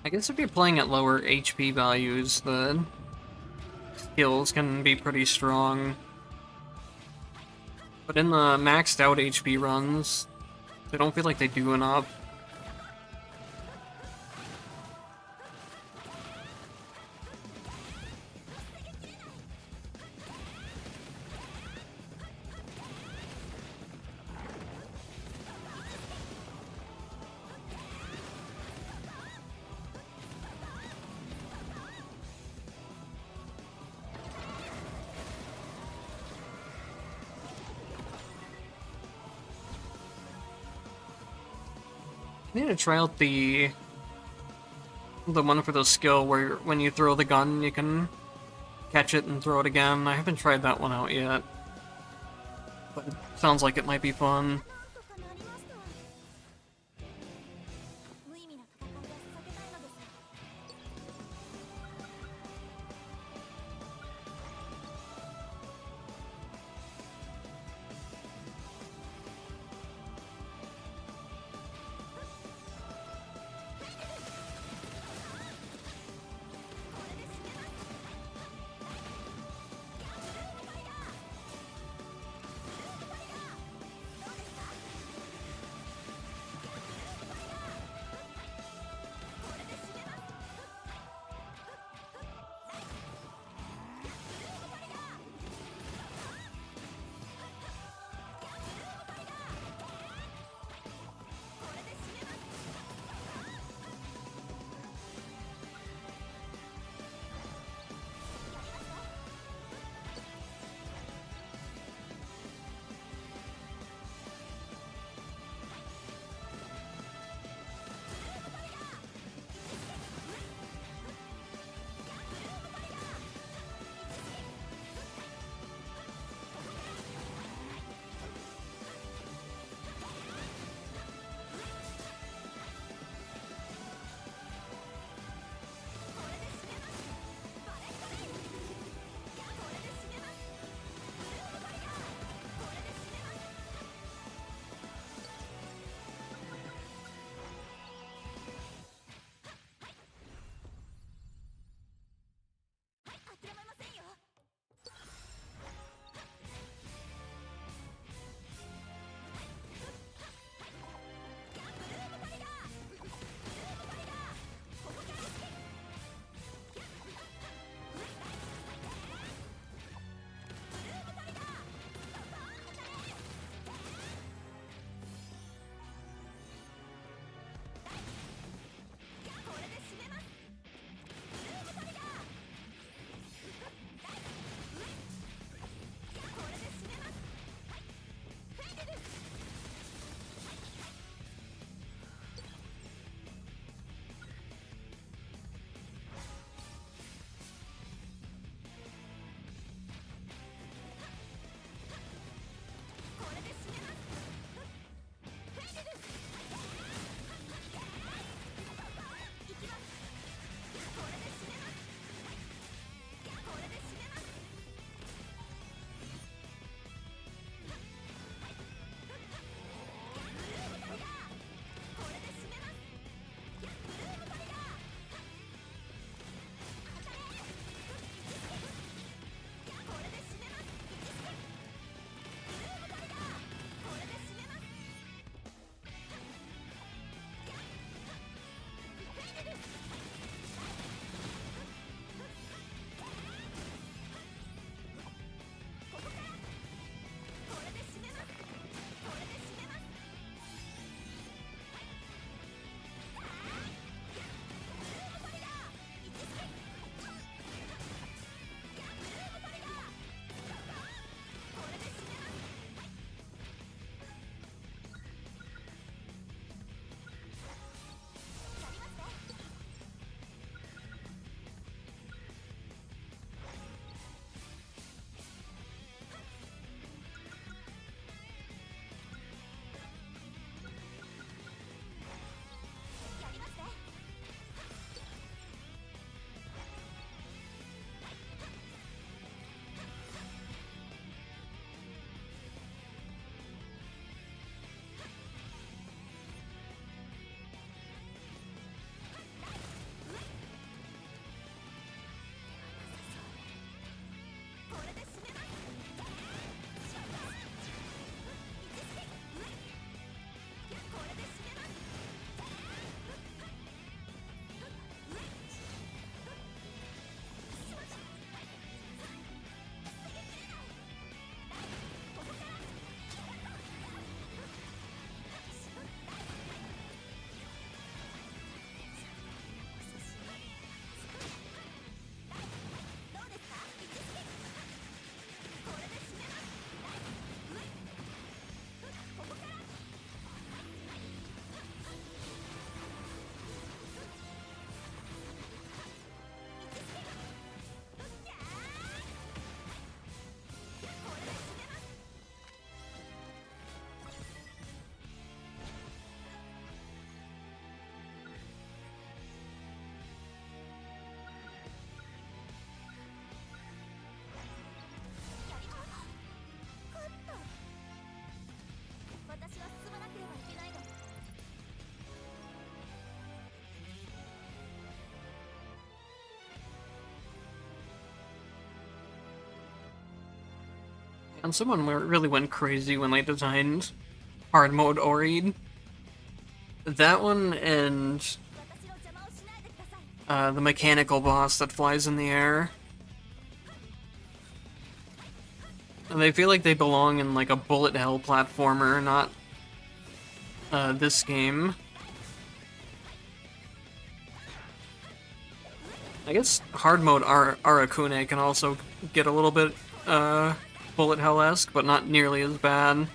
I guess if you're playing at lower HP values, the skills can be pretty strong. But in the maxed out HP runs, they don't feel like they do enough. I need to try out the one for the skill where when you throw the gun, you can catch it and throw it again. I haven't tried that one out yet, but it sounds like it might be fun. And someone really went crazy when they designed hard mode Ori. That one and the mechanical boss that flies in the air. And they feel like they belong in like a bullet hell platformer, not this game. I guess hard mode Arakune can also get a little bit bullet hell-esque, but not nearly as bad.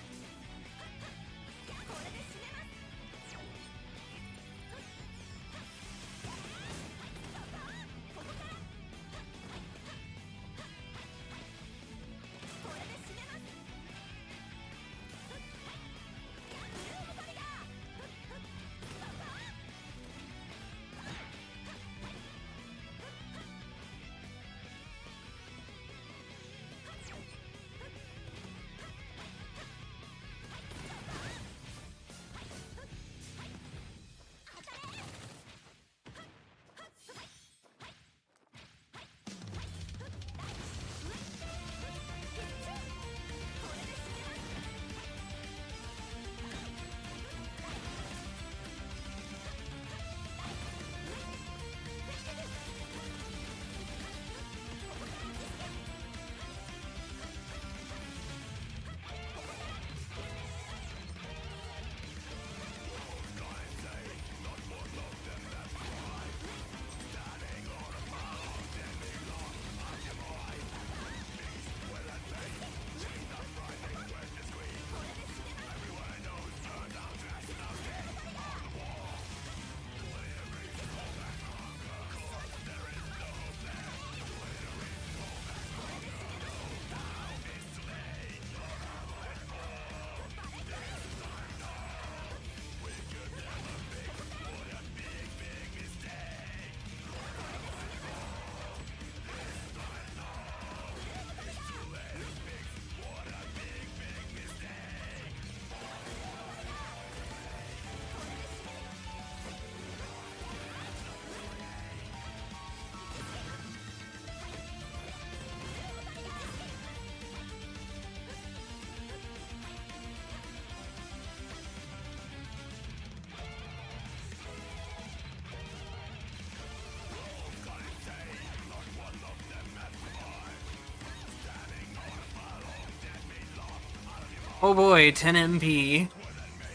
Oh boy, 10 MP.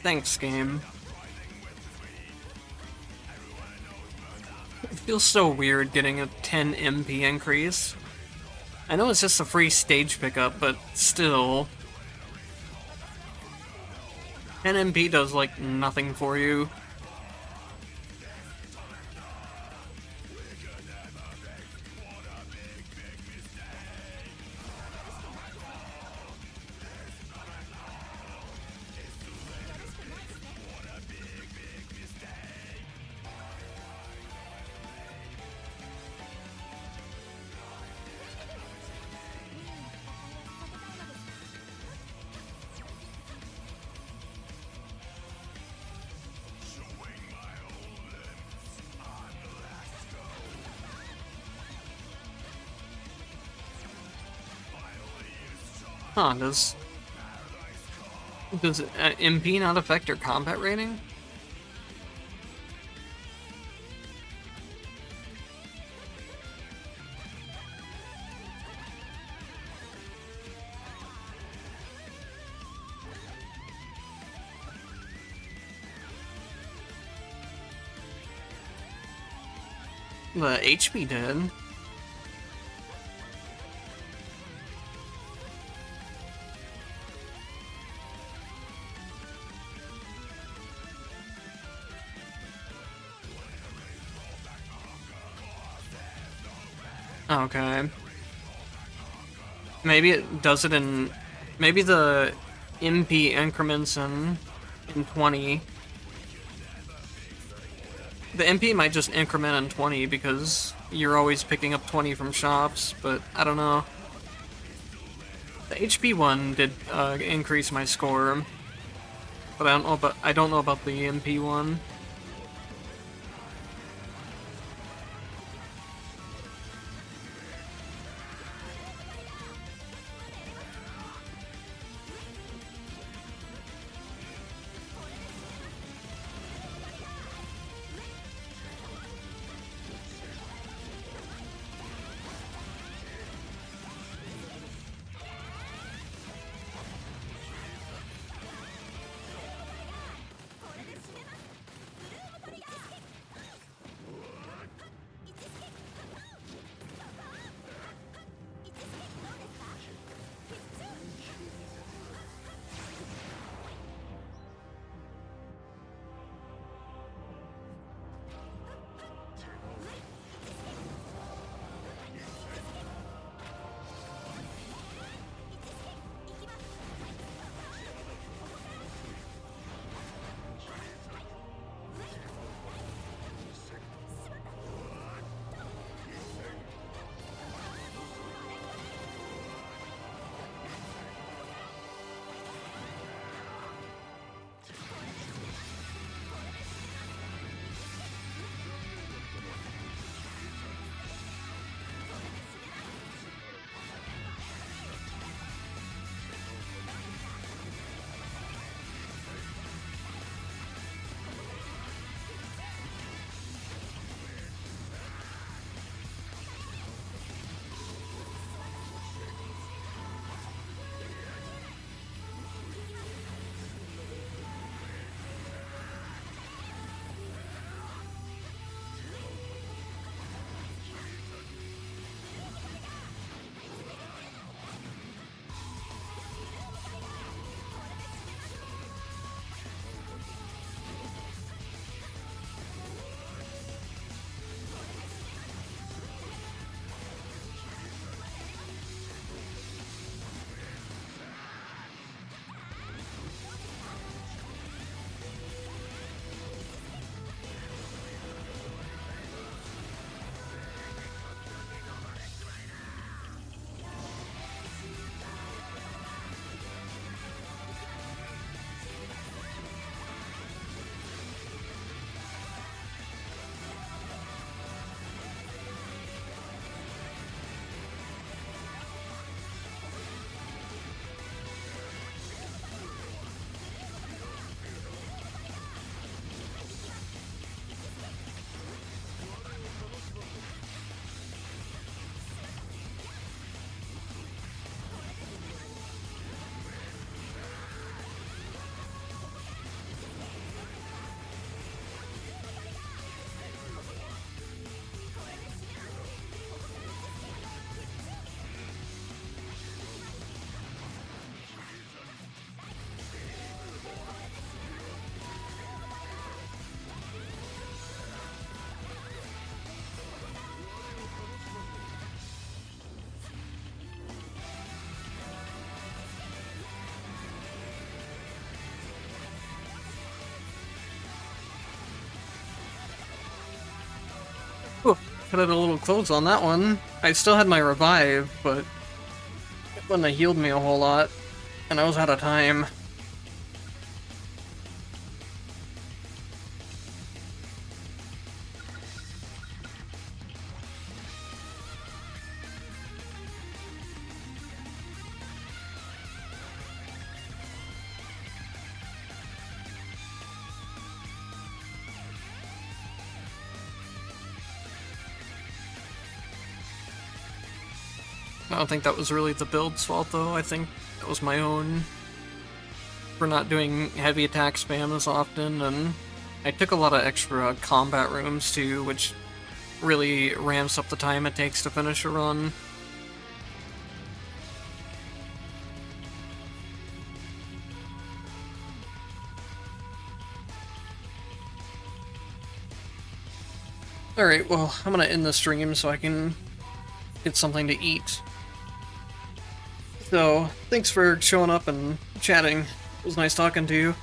Thanks, game. It feels so weird getting a 10 MP increase. I know it's just a free stage pickup, but still. 10 MP does, like, nothing for you. Huh, does MP not affect your combat rating? The HP did. Okay. Maybe it does it in... Maybe the MP increments in 20. The MP might just increment in 20 because you're always picking up 20 from shops, but I don't know. The HP one did increase my score, but I don't know about the MP one. cut it a little close on that one. I still had my revive, but it wouldn't have healed me a whole lot, and I was out of time. I don't think that was really the build's fault, though. I think that was my own for not doing heavy attack spam as often, and I took a lot of extra combat rooms, too, which really ramps up the time it takes to finish a run. Alright, well, I'm gonna end the stream so I can get something to eat. So, thanks for showing up and chatting. It was nice talking to you.